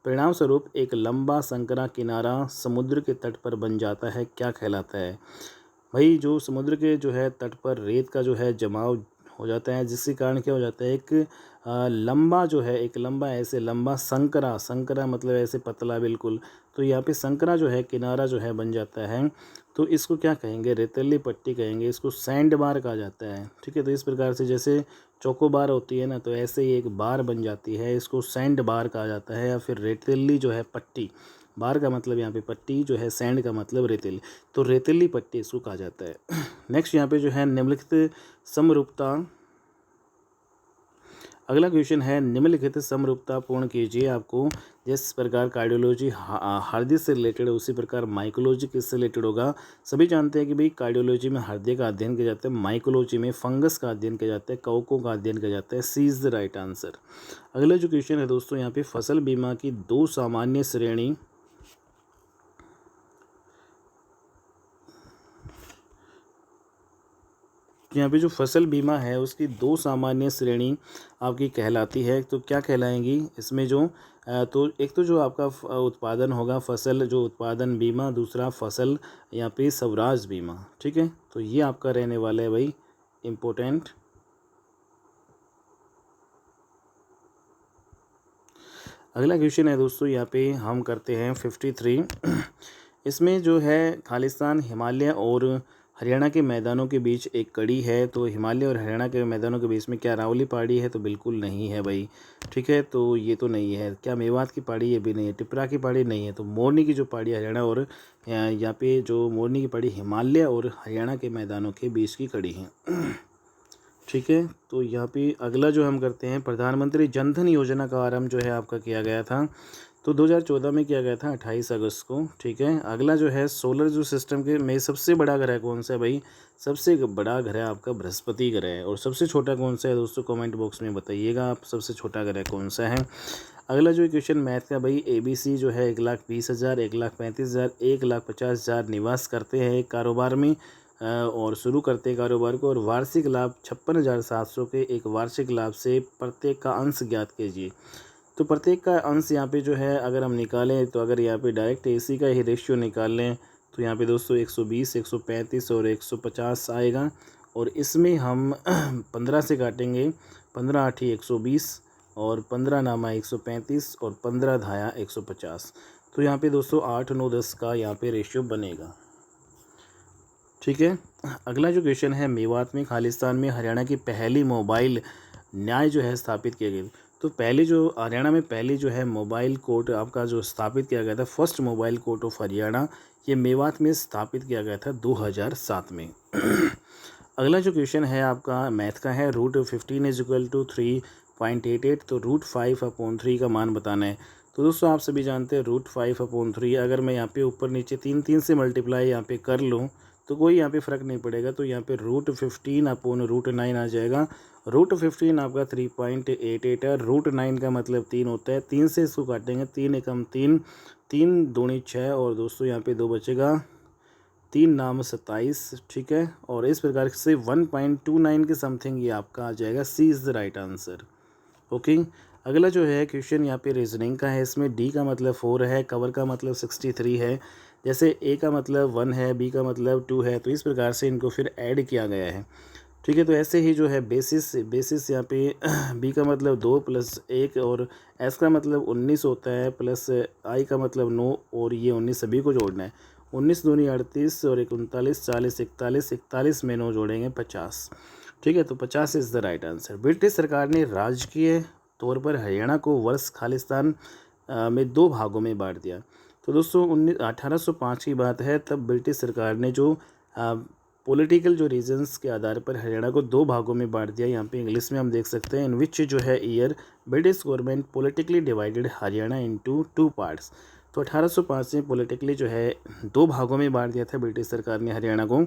परिणाम स्वरूप एक लंबा संकरा किनारा समुद्र के तट पर बन जाता है क्या कहलाता है। भाई जो समुद्र के जो है तट पर रेत का जो है जमाव हो जाता है, जिसके कारण क्या हो जाता है एक लंबा जो है एक लंबा ऐसे लंबा संकरा, संकरा मतलब ऐसे पतला बिल्कुल। तो यहाँ पे संकरा जो है किनारा जो है बन जाता है, तो इसको क्या कहेंगे, रेतीली पट्टी कहेंगे, इसको सैंड बार कहा जाता है। ठीक है, तो इस प्रकार से जैसे चोको बार होती है ना, तो ऐसे ही एक बार बन जाती है, इसको सैंड बार कहा जाता है या फिर रेतीली जो है पट्टी। बार का मतलब यहाँ पे पट्टी जो है, सैंड का मतलब रेतीली, तो रेतीली पट्टी इसको कहा जाता है। नेक्स्ट यहाँ पे जो है निम्नलिखित समरूपता, अगला क्वेश्चन है निम्नलिखित समरूपता पूर्ण कीजिए। आपको जिस प्रकार कार्डियोलॉजी हृदय से रिलेटेड है उसी प्रकार माइकोलॉजी किससे रिलेटेड होगा। सभी जानते हैं कि भाई कार्डियोलॉजी में हृदय का अध्ययन किया जाता है, माइकोलॉजी में फंगस का अध्ययन किया जाता है, कवकों का अध्ययन किया जाता है। सी इज द राइट आंसर। अगला जो क्वेश्चन है दोस्तों यहाँ पे फसल बीमा की 2 सामान्य श्रेणी, यहाँ पे जो फसल बीमा है उसकी 2 सामान्य श्रेणी आपकी कहलाती है। तो क्या कहलाएंगी इसमें जो तो एक तो जो आपका उत्पादन होगा फसल जो उत्पादन बीमा, दूसरा फसल यहाँ पे स्वराज बीमा। ठीक है, तो ये आपका रहने वाला है भाई इम्पोर्टेंट। अगला क्वेश्चन है दोस्तों यहाँ पे हम करते हैं 53। इसमें जो है खालिस्तान हिमालय और हरियाणा के मैदानों के बीच एक कड़ी है। तो हिमालय और हरियाणा के मैदानों के बीच में क्या अरावली पहाड़ी है, तो बिल्कुल नहीं है भाई। ठीक है, तो ये तो नहीं है। क्या मेवात की पहाड़ी, ये भी नहीं है। टिपरा की पहाड़ी नहीं है। तो मोरनी की जो पहाड़ी हरियाणा और यहाँ पे जो मोरनी की पहाड़ी हिमालय और हरियाणा के मैदानों के बीच की कड़ी है। ठीक है, तो यहाँ पे अगला जो हम करते हैं प्रधानमंत्री जनधन योजना का आरंभ जो है आपका किया गया था, तो 2014 में किया गया था 28 अगस्त को। ठीक है, अगला जो है सोलर जो सिस्टम के में सबसे बड़ा ग्रह कौन सा है भाई। सबसे बड़ा ग्रह आपका बृहस्पति ग्रह है। और सबसे छोटा कौन सा है दोस्तों, कमेंट बॉक्स में बताइएगा आप सबसे छोटा ग्रह कौन सा है। अगला जो क्वेश्चन मैथ का भाई ABC जो है 1,20,000, 1,35,000, 1,50,000 निवास करते हैं एक कारोबार में और शुरू करते हैं कारोबार को, और वार्षिक लाभ 56,700 के एक वार्षिक लाभ से प्रत्येक का अंश ज्ञात कीजिए। तो प्रत्येक का अंश यहाँ पे जो है अगर हम निकालें, तो अगर यहाँ पे डायरेक्ट AC का ही रेशियो निकाल लें तो यहाँ पे दोस्तों 120, 135 और 150 आएगा। और इसमें हम 15 से काटेंगे, 15 8 120 और 15 नामा 135 और 15 धाया 150। तो यहाँ पे दोस्तों 8 9 10 का यहाँ पे रेशियो बनेगा। ठीक है, अगला जो क्वेश्चन है मेवात में खालिस्तान में हरियाणा की पहली मोबाइल न्याय जो है स्थापित किया गया। तो पहले जो हरियाणा में पहली जो है मोबाइल कोर्ट आपका जो स्थापित किया गया था, first mobile court of Haryana, ये मेवात में स्थापित किया गया था 2007 में। अगला जो क्वेश्चन है आपका मैथ का है √15 = 3.88। तो √5/3 का मान बताना है। तो दोस्तों आप सभी जानते हैं √5/3 अगर मैं यहाँ पे ऊपर नीचे 3 से मल्टीप्लाई यहाँ पे कर लूँ तो कोई यहाँ पे फ़र्क नहीं पड़ेगा। तो यहाँ पे √15/√9 आ जाएगा। √15 आपका 3.88 है। √9 का मतलब 3 होता है। 3 से इसको काटेंगे, 3 एकम 3, 3 दूनी 6 और दोस्तों यहाँ पे 2 बचेगा, 3 नाम 27। ठीक है, और इस प्रकार से 1.29 के समथिंग ये आपका आ जाएगा। C is the right answer. Okay, अगला जो है क्वेश्चन यहाँ पे रीजनिंग का है। इसमें D का मतलब 4 है, कवर का मतलब 63 है। जैसे A का मतलब 1 है, B का मतलब 2 है, तो इस प्रकार से इनको फिर ऐड किया गया है। ठीक है, तो ऐसे ही जो है बेसिस यहाँ पे B का मतलब 2 + 1 और S का मतलब 19 होता है, प्लस I का मतलब 9 और ये 19 सभी को जोड़ना है। 19 दूनी 38 और 1 39, 40 41, 41 में 9 जोड़ेंगे 50। ठीक है, तो 50 is the right answer. British सरकार ने राजकीय तौर पर हरियाणा को वर्ष खालिस्तान में 2 भागों में बांट दिया। तो दोस्तों 1805 की बात है, तब ब्रिटिश सरकार ने जो पॉलिटिकल जो रीजंस के आधार पर हरियाणा को 2 भागों में बांट दिया। यहाँ पे इंग्लिश में हम देख सकते हैं, इन विच जो है year British government politically divided Haryana into 2 parts. तो 1805 में पॉलिटिकली जो है 2 भागों में बांट दिया था ब्रिटिश सरकार ने हरियाणा को।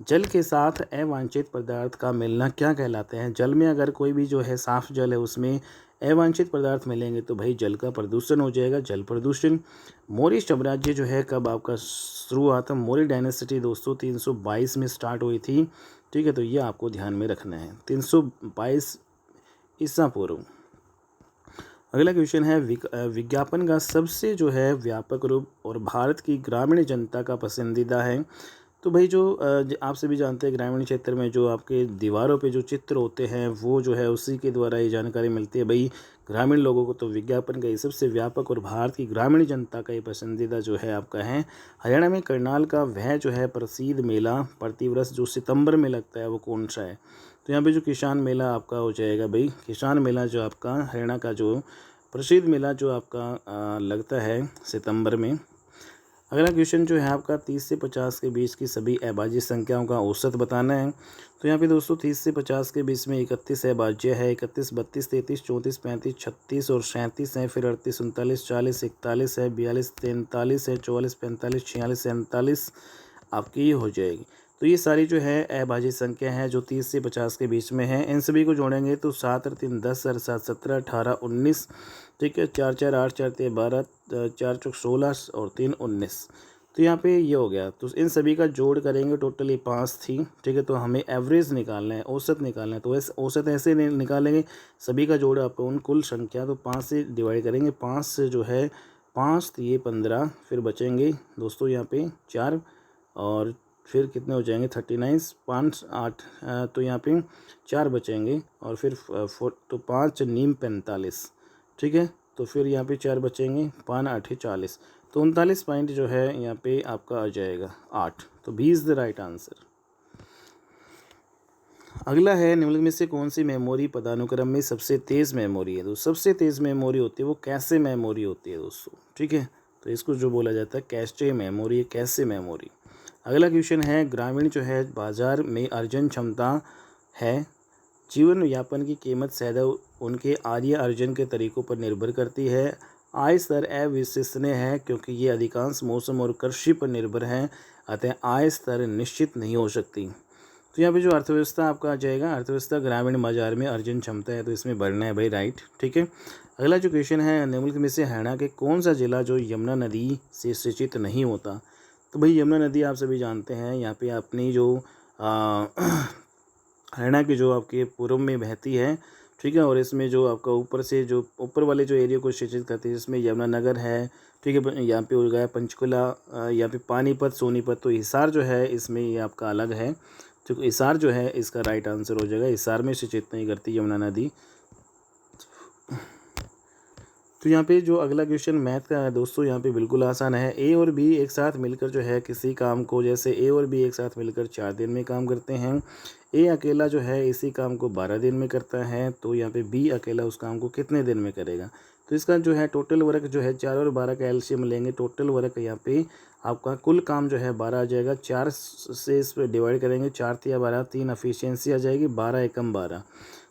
जल के साथ अवांछित पदार्थ का मिलना क्या कहलाते हैं? जल में अगर कोई भी जो है साफ जल है उसमें अवांछित पदार्थ मिलेंगे तो भाई जल का प्रदूषण हो जाएगा, जल प्रदूषण। मौर्य साम्राज्य जो है कब आपका शुरू हुआ था? मौर्य डायनेसिटी दोस्तों 322 में स्टार्ट हुई थी। ठीक है, तो ये आपको ध्यान में रखना है, 322 ईसा पूर्व। अगला क्वेश्चन है विज्ञापन का सबसे जो है व्यापक रूप और भारत की ग्रामीण जनता का पसंदीदा है। तो भाई जो आप सभी जानते हैं ग्रामीण क्षेत्र में जो आपके दीवारों पे जो चित्र होते हैं वो जो है उसी के द्वारा ये जानकारी मिलती है। भाई ग्रामीण लोगों को तो विज्ञापन का ये सबसे व्यापक और भारत की ग्रामीण जनता का ये पसंदीदा जो है आपका है। हरियाणा में करनाल का वह जो है प्रसिद्ध मेला प्रतिवर्ष जो सितंबर में लगता है वो कौन सा है? तो यहाँ पे जो किसान मेला आपका हो जाएगा भाई, किसान मेला जो आपका हरियाणा का जो प्रसिद्ध मेला जो आपका लगता है सितंबर में। अगला क्वेश्चन जो है आपका 30 से 50 के बीच की सभी अभाज्य संख्याओं का औसत बताना है। तो यहाँ पे दोस्तों 30 से 50 के बीच में 31 अभाज्य है, 31, 32, 33, 34, 35, 36 और 37 है। फिर 38, 39, 40, 41 है, 42, 43 है, 44, 45, 46, 47 आपकी हो जाएगी। तो ये सारी जो है अभाज्य संख्या है जो 30 से 50 के बीच में है। इन सभी को जोड़ेंगे तो 7 और 3 10 और 7 17 18 19। ठीक है, 4 4 8 4 3 12 4 4 16 और 3 19। तो यहाँ पे ये हो गया। तो इन सभी का जोड़ करेंगे, टोटली 5 थी। ठीक है, तो हमें एवरेज निकालना है, औसत निकालना है। तो औसत ऐसे निकालेंगे, सभी का जोड़ आपको उन कुल संख्या तो 5 से डिवाइड करेंगे। 5 से जो है 5 तो ये 15, फिर बचेंगे दोस्तों यहाँ पे 4 और फिर कितने हो जाएंगे 39, 5 8 तो यहाँ पे 4 बचेंगे और फिर तो 5 नीम 45। ठीक है, तो फिर यहाँ पे 4 बचेंगे, 5 8 40, तो 39 पॉइंट जो है यहाँ पे आपका आ जाएगा 8। तो B is the right answer. अगला है निम्नलिखित में से कौन सी मेमोरी पदानुक्रम में सबसे तेज़ मेमोरी है? तो सबसे तेज़ मेमोरी होती है वो कैशे मेमोरी होती है दोस्तों। ठीक है, तो इसको जो बोला जाता है कैशे मेमोरी, कैशे मेमोरी। अगला क्वेश्चन है ग्रामीण जो है बाजार में अर्जन क्षमता है, जीवन यापन की कीमत सदैव उनके आर्य अर्जन के तरीकों पर निर्भर करती है। आय स्तर अविश्वसनीय है क्योंकि ये अधिकांश मौसम और कृषि पर निर्भर है, अतः आय स्तर निश्चित नहीं हो सकती। तो यहाँ पे जो अर्थव्यवस्था आपका आ जाएगा, अर्थव्यवस्था ग्रामीण बाजार में अर्जन क्षमता है, तो इसमें बढ़ना है भाई, राइट। ठीक है, अगला जो क्वेश्चन है निम्नलिखित में से हरियाणा के कौन सा जिला जो यमुना नदी से सिंचित नहीं होता? तो भाई यमुना नदी आप सभी जानते हैं यहाँ पे अपनी जो हरियाणा की जो आपके पूर्व में बहती है। ठीक है, और इसमें जो आपका ऊपर से जो ऊपर वाले जो एरिया को सिंचित करती है इसमें यमुनानगर है। ठीक है, यहाँ पे हो गया पंचकुला, यहाँ पे पानीपत, सोनीपत। तो हिसार जो है इसमें ये आपका अलग है, तो हिसार जो है इसका राइट आंसर हो जाएगा। हिसार में सिंचित नहीं करती यमुना नदी। तो यहाँ पे जो अगला क्वेश्चन मैथ का है दोस्तों, यहाँ पे बिल्कुल आसान है। ए और बी एक साथ मिलकर जो है किसी काम को, जैसे ए और बी एक साथ मिलकर 4 दिन में काम करते हैं। ए अकेला जो है इसी काम को 12 दिन में करता है, तो यहाँ पे बी अकेला उस काम को कितने दिन में करेगा? तो इसका जो है टोटल वर्क जो है 4 और 12 का एलसीएम लेंगे, टोटल वर्क यहाँ पे आपका कुल काम जो है 12 आ जाएगा। 4 से इस पर डिवाइड करेंगे, 4 या 12, 3 एफिशिएंसी आ जाएगी, 12 एकम 12।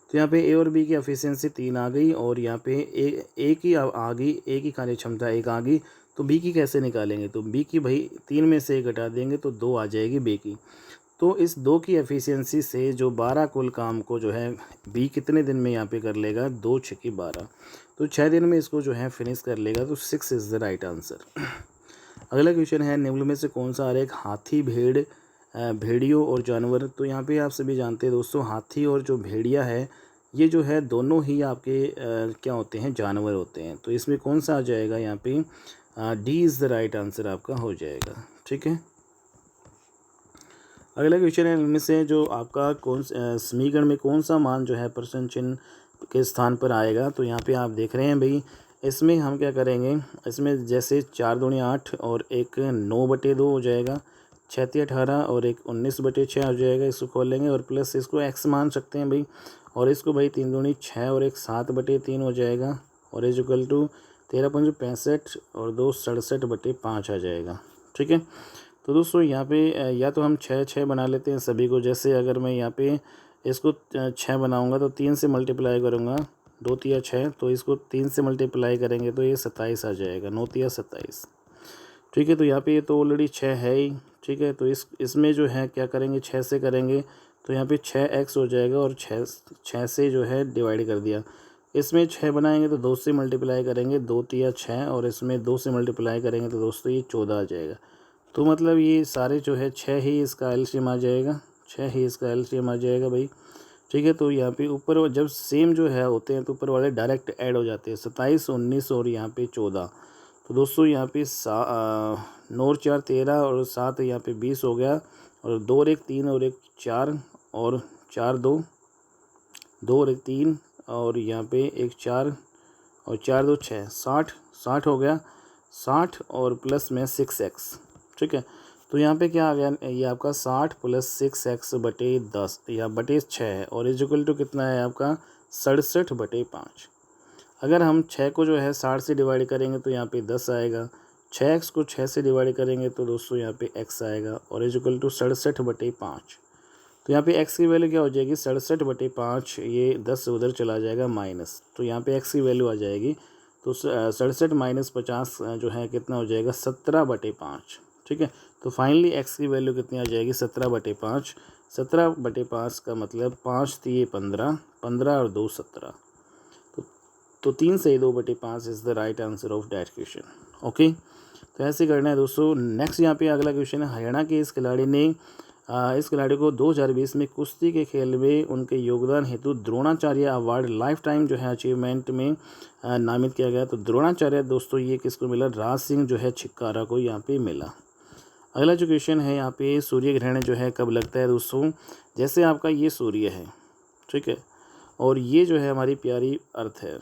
तो यहाँ पे ए और बी की एफिशिएंसी 3 आ गई और यहाँ पे ए की आ गई, ए की कार्य क्षमता 1 आ गई। तो बी की कैसे निकालेंगे? तो बी की भाई 3 में से 1 घटा देंगे तो 2 आ जाएगी बी की। तो इस 2 की एफिशिएंसी से जो 12 कुल काम को जो है बी कितने दिन में यहाँ पे कर लेगा? 2 6 की 12, तो 6 दिन में इसको जो है फिनिश कर लेगा। तो 6 इज़ द राइट आंसर। अगला क्वेश्चन है निम्न में से कौन सा आरेख हाथी, भेड़ियों और जानवर? तो यहाँ पे आप सभी जानते हैं दोस्तों, हाथी और जो भेड़िया है ये जो है दोनों ही आपके क्या होते हैं? जानवर होते हैं। तो इसमें कौन सा आ जाएगा? यहाँ पे D is the right answer आपका हो जाएगा। ठीक है, अगला क्वेश्चन है इनमें से जो आपका समीकरण में कौन सा मान जो है प्रश्न चिन्ह के स्थान पर आएगा? तो यहाँ पे आप देख रहे हैं भाई, इसमें हम क्या करेंगे, इसमें जैसे 4 दूनी 8 और एक 9/2 हो जाएगा, 6 × 18 और एक 19/6 हो जाएगा। इसको खोल लेंगे और प्लस इसको एक्स मान सकते हैं भाई, और इसको भाई 3 दूनी 6 और 1 7/3 हो जाएगा, और इज इक्वल टू 13 × 5 65 और 2 67/5 आ जाएगा। ठीक है, तो दोस्तों यहाँ पे या तो हम 6 बना लेते हैं सभी को। जैसे अगर मैं यहाँ पे इसको 6 बनाऊँगा तो 3 से मल्टीप्लाई करूँगा, 2 तिया 6, तो इसको 3 से मल्टीप्लाई करेंगे तो ये 27 आ जाएगा, 9 तिया 27। ठीक है, तो यहाँ पे ये तो ऑलरेडी 6 है ही। ठीक है, तो इसमें जो है क्या करेंगे, 6 से करेंगे तो यहाँ पे 6x हो जाएगा, और 6 से जो है डिवाइड कर दिया। इसमें 6 बनाएंगे तो 2 से मल्टीप्लाई करेंगे, 2 तिया 6, और इसमें 2 से मल्टीप्लाई करेंगे तो दोस्तों ये 14 आ जाएगा। तो मतलब ये सारे जो है 6 ही इसका एलसीएम आ जाएगा, 6 ही इसका एलसीएम आ जाएगा भाई। ठीक है, तो यहाँ पे ऊपर जब सेम जो है होते हैं तो ऊपर वाले डायरेक्ट ऐड हो जाते हैं, 27 19 और यहाँ पे 14। तो दोस्तों यहाँ पे 9 और 4 13 और 7 यहाँ पे 20 हो गया, और 2 और 1 3 और 1 4 और 4 2 2 और 1 3 और यहाँ पे 1 4 और 4 2 6 60 हो गया, 60 और प्लस में 6x। ठीक है, तो यहाँ पे क्या आ गया, ये आपका 60 + 6x/10 या बटे 6 है, और इक्वल टू कितना है आपका 67/5। अगर हम 6 को जो है 60 से डिवाइड करेंगे तो यहाँ पे 10 आएगा, 6x को 6 से डिवाइड करेंगे तो दोस्तों यहाँ पे x आएगा, और इक्वल टू 67/5। तो यहाँ पे x की वैल्यू क्या हो जाएगी, 67/5, ये 10 उधर चला जाएगा माइनस, तो यहाँ पे x की वैल्यू आ जाएगी, तो 67 - 50 जो है कितना हो जाएगा, 17/5। ठीक है, तो फाइनली x की वैल्यू कितनी आ जाएगी, 17/5। 17/5 का मतलब 5 तिये 15, 15 और 2 17, तो 3 से 2/5 is the right answer of that question. Okay, तो ऐसे करना है दोस्तों। नेक्स्ट यहाँ पे अगला क्वेश्चन है, हरियाणा के इस खिलाड़ी को 2020 में कुश्ती के खेल में उनके योगदान हेतु द्रोणाचार्य अवार्ड लाइफ टाइम जो है अचीवमेंट में नामित किया गया। तो द्रोणाचार्य दोस्तों ये किसको मिला, राज सिंह जो है छिक्कारा को यहाँ पे मिला। अगला जो क्वेश्चन है यहाँ पे, सूर्य ग्रहण जो है कब लगता है दोस्तों, जैसे आपका ये सूर्य है, ठीक है, और ये जो है हमारी प्यारी अर्थ है,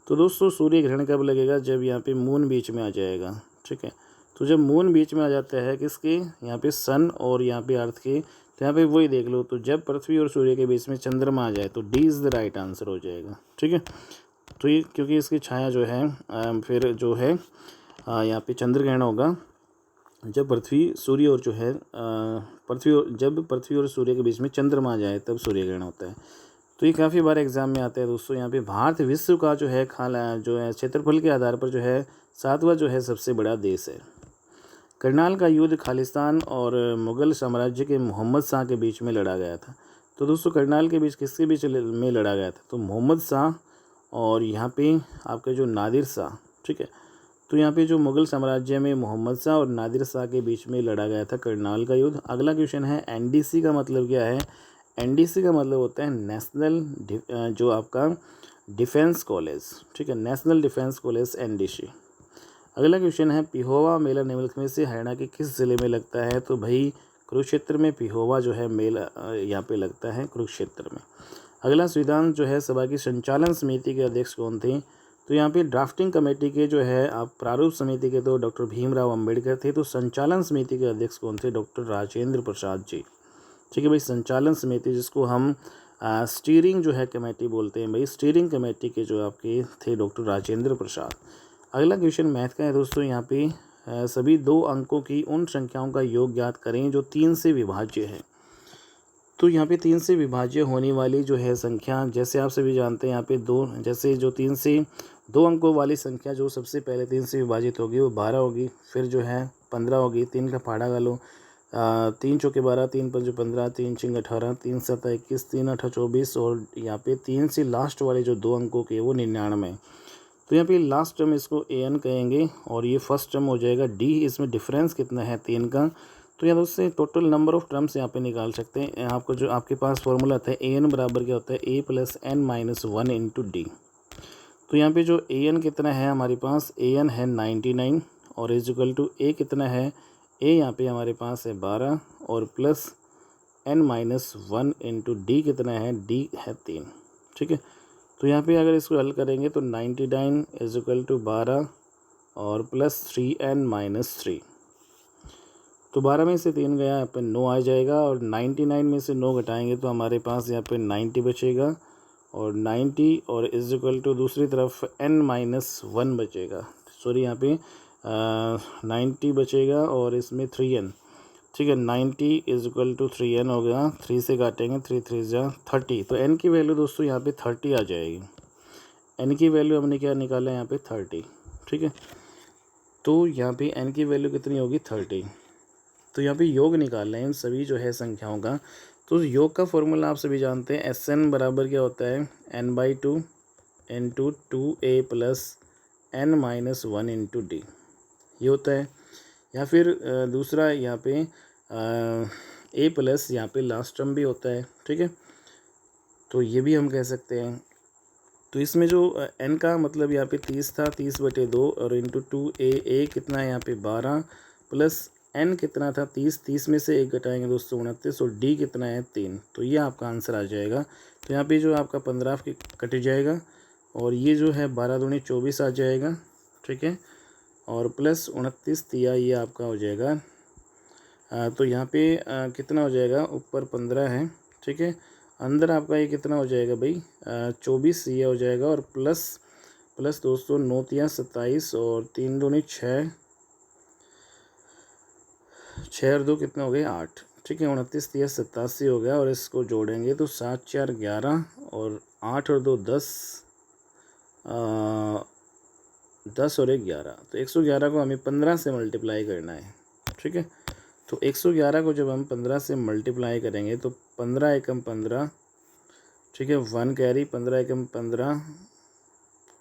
तो दोस्तों सूर्य ग्रहण कब लगेगा, जब यहाँ पे मून बीच में आ जाएगा। ठीक है, तो जब मून बीच में आ जाता है किसके, यहाँ पे सन और यहाँ पे अर्थ के, तो यहाँ पे वही देख लो, तो जब पृथ्वी और सूर्य के बीच में चंद्रमा आ जाए तो D is the right answer हो जाएगा। ठीक है, तो ये क्योंकि इसकी छाया जो है फिर जो है यहाँ पे चंद्र ग्रहण होगा जब पृथ्वी सूर्य और जो है जब पृथ्वी और सूर्य के बीच में चंद्रमा आ जाए तब सूर्य ग्रहण होता है। तो ये काफ़ी बार एग्जाम में आता है दोस्तों। यहाँ पे भारत विश्व का जो है जो है क्षेत्रफल के आधार पर जो है 7वां जो है सबसे बड़ा देश है। करनाल का युद्ध खालिस्तान और मुग़ल साम्राज्य के मोहम्मद शाह के बीच में लड़ा गया था। तो दोस्तों करनाल के बीच किसके बीच में लड़ा गया था, तो मोहम्मद शाह और यहाँ पे आपके जो नादिर शाह। ठीक है, तो यहाँ पे जो मुग़ल साम्राज्य में मोहम्मद शाह और नादिर शाह के बीच में लड़ा गया था करनाल का युद्ध। अगला क्वेश्चन है, एनडीसी का मतलब क्या है। एनडीसी का मतलब होता है नेशनल जो आपका डिफेंस कॉलेज। ठीक है, नेशनल डिफेंस कॉलेज एनडीसी। अगला क्वेश्चन है, पिहोवा मेला निम्नलिखित में से हरियाणा के किस ज़िले में लगता है, तो भाई कुरुक्षेत्र में पिहोवा जो है मेला यहाँ पे लगता है कुरुक्षेत्र में। अगला, संविधान जो है सभा की संचालन समिति के अध्यक्ष कौन थे, तो यहाँ पे ड्राफ्टिंग कमेटी के जो है आप प्रारूप समिति के तो डॉक्टर भीमराव अंबेडकर थे, तो संचालन समिति के अध्यक्ष कौन थे, डॉक्टर राजेंद्र प्रसाद जी। ठीक है भाई, संचालन समिति जिसको हम स्टीयरिंग जो है कमेटी बोलते हैं भाई, स्टीयरिंग कमेटी के जो आपके थे डॉक्टर राजेंद्र प्रसाद। अगला क्वेश्चन मैथ का है दोस्तों। यहाँ पे सभी 2 अंकों की उन संख्याओं का योग ज्ञात करें जो 3 से विभाज्य है। तो यहाँ पे 3 से विभाज्य होने वाली जो है संख्या, जैसे आप सभी जानते हैं यहाँ पे 2, जैसे जो 3 से 2 अंकों वाली संख्या जो सबसे पहले 3 से विभाजित होगी वो 12 होगी, फिर जो है 15 होगी, 3 का पहाड़ा का लो, 3 चौके 12, 3 पंजे 15, 3 छिंग 18, 3 7 21, 3 8 24, और यहाँ पे 3 से लास्ट वाले जो 2 अंकों के वो 99। तो यहाँ पे लास्ट टर्म इसको an कहेंगे और ये फर्स्ट टर्म हो जाएगा d। इसमें डिफरेंस कितना है 3 का, तो यहाँ उससे टोटल नंबर ऑफ टर्म्स यहाँ पे निकाल सकते हैं। आपको जो आपके पास फॉर्मूला आता है an बराबर क्या होता है a + n - 1 × d। तो यहाँ पे जो an कितना है हमारे पास, an है 99 और इक्वल टू a कितना है, a यहाँ पे हमारे पास है 12 और प्लस n - 1 × d कितना है, d है 3। ठीक है, तो यहाँ पे अगर इसको हल करेंगे तो 99 इक्वल टू 12 और प्लस 3n - 3, तो 12 में से 3 गया यहाँ पे 9 आ जाएगा, और 99 में से 9 घटाएंगे तो हमारे पास यहाँ पे 90 बचेगा, और 90 और इज इक्वल टू दूसरी तरफ n-1 बचेगा। सॉरी यहाँ पे 90 बचेगा और इसमें 3n, ठीक है। 90 इज इक्वल टू 3n हो गया, 3 से काटेंगे, 3 3 जा 30, तो n की वैल्यू दोस्तों यहाँ पे 30 आ जाएगी। n की वैल्यू हमने क्या निकाला है यहाँ पे 30, ठीक है। तो यहाँ पे n की वैल्यू कितनी होगी 30। तो यहाँ पे योग निकालना है इन सभी जो है संख्याओं का। तो योग का फॉर्मूला आप सभी जानते हैं, Sn बराबर क्या होता है n/2 into 2a plus n-1 into d, ये होता है। या फिर दूसरा यहाँ पे a प्लस यहाँ पे लास्ट टर्म भी होता है, ठीक है। तो ये भी हम कह सकते हैं। तो इसमें जो n का मतलब यहाँ पे 30 था, 30/2 और इंटू 2a कितना है यहाँ पे 12 प्लस n कितना था 30, 30 में से 1 घटाएंगे दोस्तों 29 और d कितना है 3। तो ये आपका आंसर आ जाएगा। तो यहाँ पे जो आपका 15 कट जाएगा और ये जो है 12 दूनी 24 आ जाएगा, ठीक है। और प्लस 29 तिया ये आपका हो जाएगा। तो यहाँ पे कितना हो जाएगा, ऊपर 15 है, ठीक है। अंदर आपका ये कितना हो जाएगा भाई 24 ये हो जाएगा और प्लस दोस्तों 9 तिया 27 और 3 दूनी 6, 6 और 2 कितना हो गए 8, ठीक है। 29 तिया 87 हो गया और इसको जोड़ेंगे तो 7 4 11 और 8 और 2 10, 10 और 1 11। तो 111 को हमें 15 से मल्टीप्लाई करना है, ठीक है। तो 111 को जब हम 15 से मल्टीप्लाई करेंगे तो 15 एकम 15, ठीक है, 1 कैरी, 15 एकम 15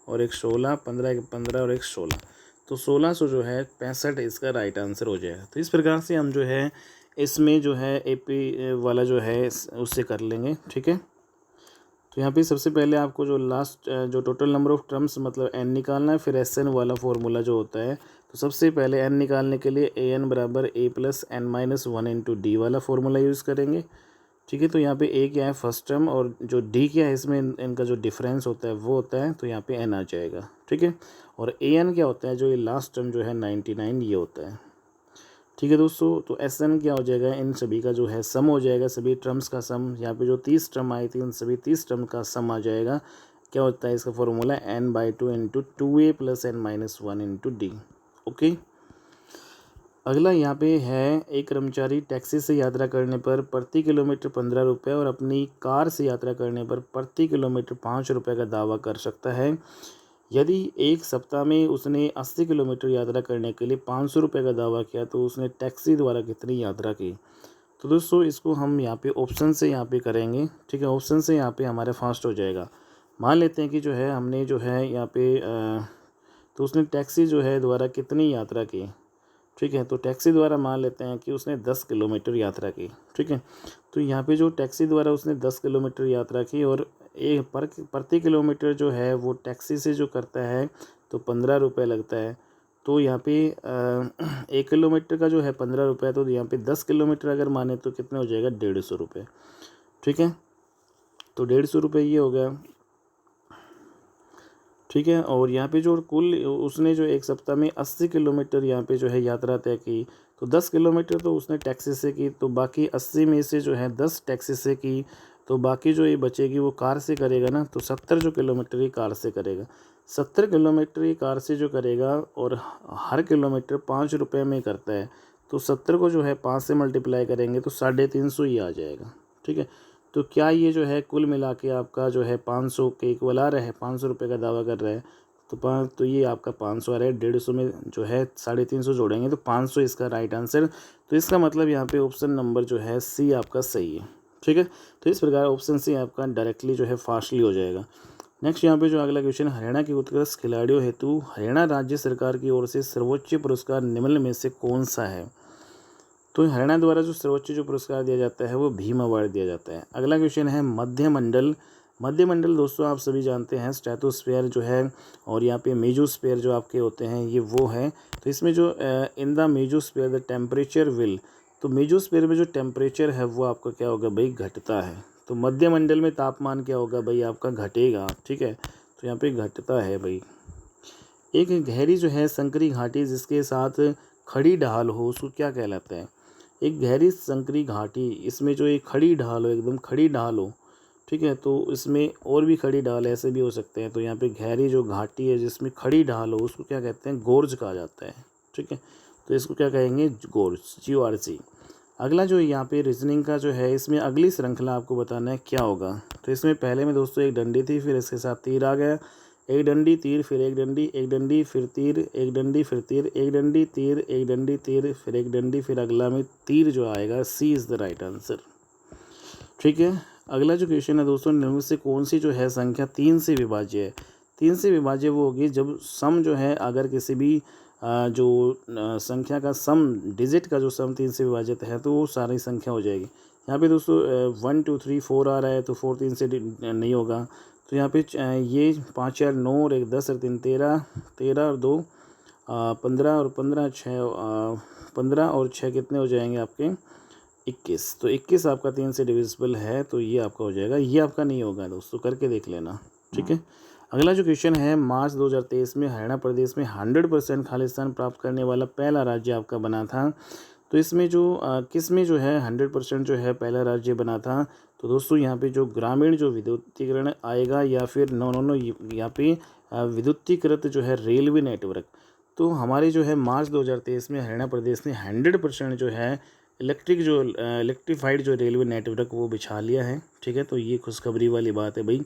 और 1 16, 15 एकम 15 और 1 16, तो 1600 जो है 65 इसका राइट आंसर हो जाएगा। तो इस प्रकार से हम जो है इसमें जो है AP वाला जो है उससे कर लेंगे, ठीक है। तो यहाँ पे सबसे पहले आपको जो लास्ट जो टोटल नंबर ऑफ टर्म्स मतलब n निकालना है, फिर Sn वाला फॉर्मूला जो होता है। तो सबसे पहले n निकालने के लिए an बराबर a plus n-1 into D वाला फॉर्मूला यूज़ करेंगे, ठीक है। तो यहाँ पे a क्या है फर्स्ट टर्म और जो d क्या है इसमें इनका जो डिफरेंस होता है वो होता है, तो यहाँ पे n आ जाएगा, ठीक है। और an क्या होता है, जो ये लास्ट टर्म जो है 99 ये होता है, ठीक है दोस्तों। तो Sn क्या हो जाएगा, इन सभी का जो है सम हो जाएगा, सभी टर्म्स का सम। यहाँ पे जो 30 टर्म आई थी उन सभी 30 टर्म का सम आ जाएगा। क्या होता है इसका formula n/2 into 2a plus n-1 into D, okay. अगला यहाँ पे है, एक कर्मचारी टैक्सी से यात्रा करने पर प्रति किलोमीटर 15 रुपये और अपनी कार से यात्रा करने पर प्रति किलोमीटर 5 रुपये का दावा कर सकता है। यदि एक सप्ताह में उसने 80 किलोमीटर यात्रा करने के लिए 500 रुपये का दावा किया तो उसने टैक्सी द्वारा कितनी यात्रा की। तो दोस्तों इसको हम यहाँ पे ऑप्शन से यहाँ पे करेंगे, ठीक है। ऑप्शन से यहाँ पे हमारे फास्ट हो जाएगा। मान लेते हैं कि जो है हमने जो है यहाँ पे तो उसने टैक्सी जो है द्वारा कितनी यात्रा की, ठीक है। तो टैक्सी द्वारा मान लेते हैं कि उसने 10 किलोमीटर यात्रा की, ठीक है। तो यहाँ पे जो टैक्सी द्वारा उसने 10 किलोमीटर यात्रा की और एक प्रति किलोमीटर जो है वो टैक्सी से जो करता है तो 15 रुपये लगता है। तो यहाँ पे 1 किलोमीटर का जो है 15 रुपये, तो यहाँ पे 10 किलोमीटर अगर माने तो कितने हो जाएगा 150 रुपये, ठीक है। तो 150 रुपये ये हो गया, ठीक है। और यहाँ पे जो कुल उसने जो एक सप्ताह में 80 किलोमीटर यहाँ पे जो है यात्रा तय की, तो 10 किलोमीटर तो उसने टैक्सी से की, तो बाकी 80 में से जो है 10 टैक्सी से की, तो बाकी जो ये बचेगी वो कार से करेगा ना। तो 70 जो किलोमीटर ये कार से करेगा, 70 किलोमीटर ये कार से जो करेगा और हर किलोमीटर 5 रुपये में करता है। तो 70 को जो है 5 से मल्टीप्लाई करेंगे तो 350 ही आ जाएगा, ठीक है। तो क्या ये जो है कुल मिला के आपका जो है 500 के इक्वल आ रहा है, 500 रुपये का दावा कर रहा है। तो ये आपका 500 आ रहा है, 150 में जो है 350 जोड़ेंगे तो 500 इसका राइट आंसर। तो इसका मतलब यहाँ पे ऑप्शन नंबर जो है सी आपका सही है, ठीक है। तो इस प्रकार ऑप्शन सी आपका डायरेक्टली जो है फास्टली हो जाएगा। नेक्स्ट यहाँ पे जो अगला क्वेश्चन, हरियाणा के उत्कृष्ट खिलाड़ियों हेतु हरियाणा राज्य सरकार की ओर से सर्वोच्च पुरस्कार निम्न में से कौन सा है। तो हरियाणा द्वारा जो सर्वोच्च जो पुरस्कार दिया जाता है वो भीम अवार्ड दिया जाता है। अगला क्वेश्चन है मध्यमंडल। मध्यमंडल दोस्तों आप सभी जानते हैं स्ट्रेटोस्फीयर जो है और यहाँ पे मेजोस्फीयर जो आपके होते हैं ये वो है। तो इसमें जो in the mesosphere the temperature will, तो मेजोस्फीयर में जो टेम्परेचर है वो आपका क्या होगा भाई घटता है। तो मध्यमंडल में तापमान क्या होगा भाई आपका घटेगा, ठीक है। तो यहाँ पे घटता है भाई। एक गहरी जो है संकरी घाटी जिसके साथ खड़ी ढाल हो उसको क्या कहलाता है। एक गहरी संकरी घाटी, इसमें जो एक खड़ी ढाल हो, एकदम खड़ी ढाल हो, ठीक है। तो इसमें और भी खड़ी ढाल ऐसे भी हो सकते हैं। तो यहाँ पे गहरी जो घाटी है जिसमें खड़ी ढाल हो उसको क्या कहते हैं, गोर्ज कहा जाता है। ठीक है, तो इसको क्या कहेंगे, गोर्ज, GORG। अगला जो यहाँ पे रीजनिंग का जो है, इसमें अगली श्रृंखला आपको बताना है क्या होगा। तो इसमें पहले में दोस्तों एक डंडी थी, फिर इसके साथ तीर आ गया, एक डंडी तीर, फिर एक डंडी फिर तीर, एक डंडी फिर तीर, एक डंडी तीर, एक डंडी तीर, फिर एक डंडी, फिर अगला में तीर जो आएगा। C is the right answer. ठीक है, अगला जो क्वेश्चन है दोस्तों, निम्न में से कौन सी जो है संख्या 3 से विभाज्य है। 3 से विभाज्य वो होगी जब सम जो है, अगर किसी भी जो संख्या का सम, डिजिट का जो सम 3 से विभाजित है तो वो सारी संख्या हो जाएगी। यहाँ पे दोस्तों 1 2 3 4 आ रहा है, तो 4 3 से नहीं होगा। तो यहाँ पे ये 5 4 9 और 1 10 और 3 13, 13 और 2 15 और 15 6 15 और 6 कितने हो जाएंगे आपके, 21। तो 21 आपका 3 से डिविजिबल है, तो ये आपका हो जाएगा। ये आपका नहीं होगा दोस्तों, करके देख लेना। ठीक है, अगला जो क्वेश्चन है, मार्च 2023 में हरियाणा प्रदेश में 100% खालिस्तान प्राप्त करने वाला पहला राज्य आपका बना था। तो इसमें जो किस में जो है 100% जो है पहला राज्य बना था। तो दोस्तों यहाँ पे जो ग्रामीण जो विद्युतीकरण आएगा, या फिर नो यहाँ पे विद्युतीकृत जो है रेलवे नेटवर्क। तो हमारे जो है मार्च 2023 में हरियाणा प्रदेश ने 100% जो है इलेक्ट्रीफाइड जो रेलवे नेटवर्क वो बिछा लिया है। ठीक है, तो ये खुशखबरी वाली बात है भाई।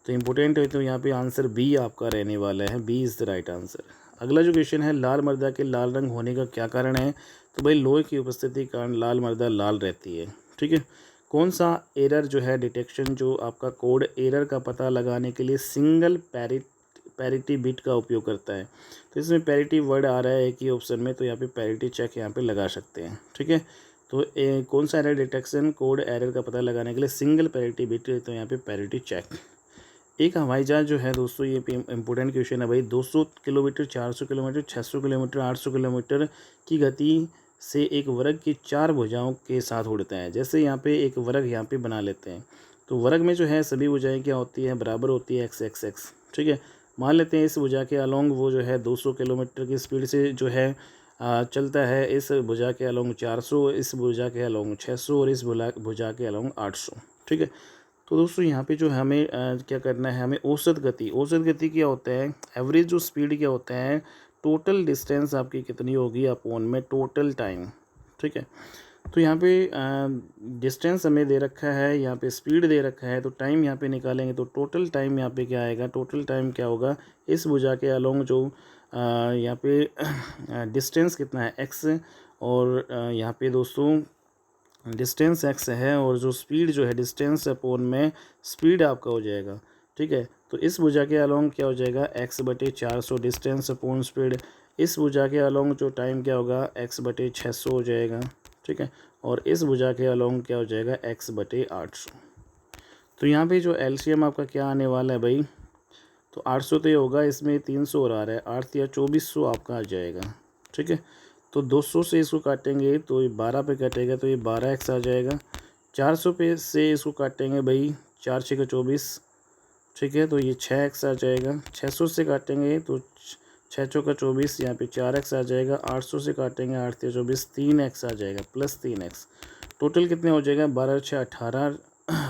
तो इम्पोर्टेंट है, तो यहाँ पे आंसर बी आपका रहने वाला है। B is the right answer. अगला जो क्वेश्चन है, लाल मृदा के लाल रंग होने का क्या कारण है। तो भाई लोहे की उपस्थिति के कारण लाल मृदा लाल रहती है। ठीक है, कौन सा एरर जो है डिटेक्शन, जो आपका कोड एरर का पता लगाने के लिए सिंगल पैरिटी बिट का उपयोग करता है। तो इसमें पैरिटी वर्ड आ रहा है एक ही ऑप्शन में, तो यहाँ पे पैरिटी चेक यहाँ पे लगा सकते हैं। ठीक है, तो कौन सा एरर डिटेक्शन कोड एरर का पता लगाने के लिए सिंगल पैरिटी बिट, तो यहाँ पे पैरिटी चेक। एक हवाई जहाज जो है दोस्तों, ये इंपॉर्टेंट क्वेश्चन है भाई, 200 किलोमीटर, 400 किलोमीटर, 600 किलोमीटर, 800 किलोमीटर की गति से एक वर्ग की 4 भुजाओं के साथ उड़ता है। जैसे यहाँ पे एक वर्ग यहाँ पे बना लेते हैं, तो वर्ग में जो है सभी भुजाएं क्या होती है, बराबर होती है, x x x। ठीक है, मान लेते हैं इस भुजा के अलोंग वो जो है 200 किलोमीटर की स्पीड से जो है चलता है, इस भुजा के अलोंग 400, इस भुजा के अलोंग 600 और इस भुजा के अलोंग 800। ठीक है, तो दोस्तों यहाँ पे जो हमें क्या करना है, हमें औसत गति क्या होता है, एवरेज जो स्पीड क्या होता है, टोटल डिस्टेंस आपकी कितनी होगी अपॉन में टोटल टाइम। ठीक है, तो यहाँ पे डिस्टेंस हमें दे रखा है, यहाँ पे स्पीड दे रखा है, तो टाइम यहाँ पे निकालेंगे तो टोटल टाइम यहाँ पे क्या आएगा, टोटल टाइम क्या होगा, इस भुजा के अलोंग जो यहाँ पे डिस्टेंस कितना है x, और यहाँ पे दोस्तों डिस्टेंस x है, और जो स्पीड जो है डिस्टेंस अपॉन में स्पीड आपका हो जाएगा। ठीक है, तो इस भुजा के अलोंग क्या हो जाएगा, x/400 डिस्टेंस अपॉन स्पीड। इस भुजा के अलोंग जो टाइम क्या होगा, x/600 हो जाएगा। ठीक है, और इस भुजा के अलोंग क्या हो जाएगा, x/800। तो यहाँ पे जो एलसीएम आपका क्या आने वाला है भाई, तो 800 तो ये होगा, इसमें 300 और आ रहा है, 8 या 2400 आपका आ जाएगा। ठीक है, तो 200 से इसको काटेंगे तो ये 12 पे कटेगा, तो ये 12x आ जाएगा। 400 पे से इसको काटेंगे भाई, 4 6 का 24। ठीक है, तो ये 6x आ जाएगा। 600 से काटेंगे तो 6 6 का 24, यहाँ पे 4x आ जाएगा। 800 से काटेंगे 8 या 24, 3x आ जाएगा, प्लस 3x। टोटल कितने हो जाएगा, 12 6 18,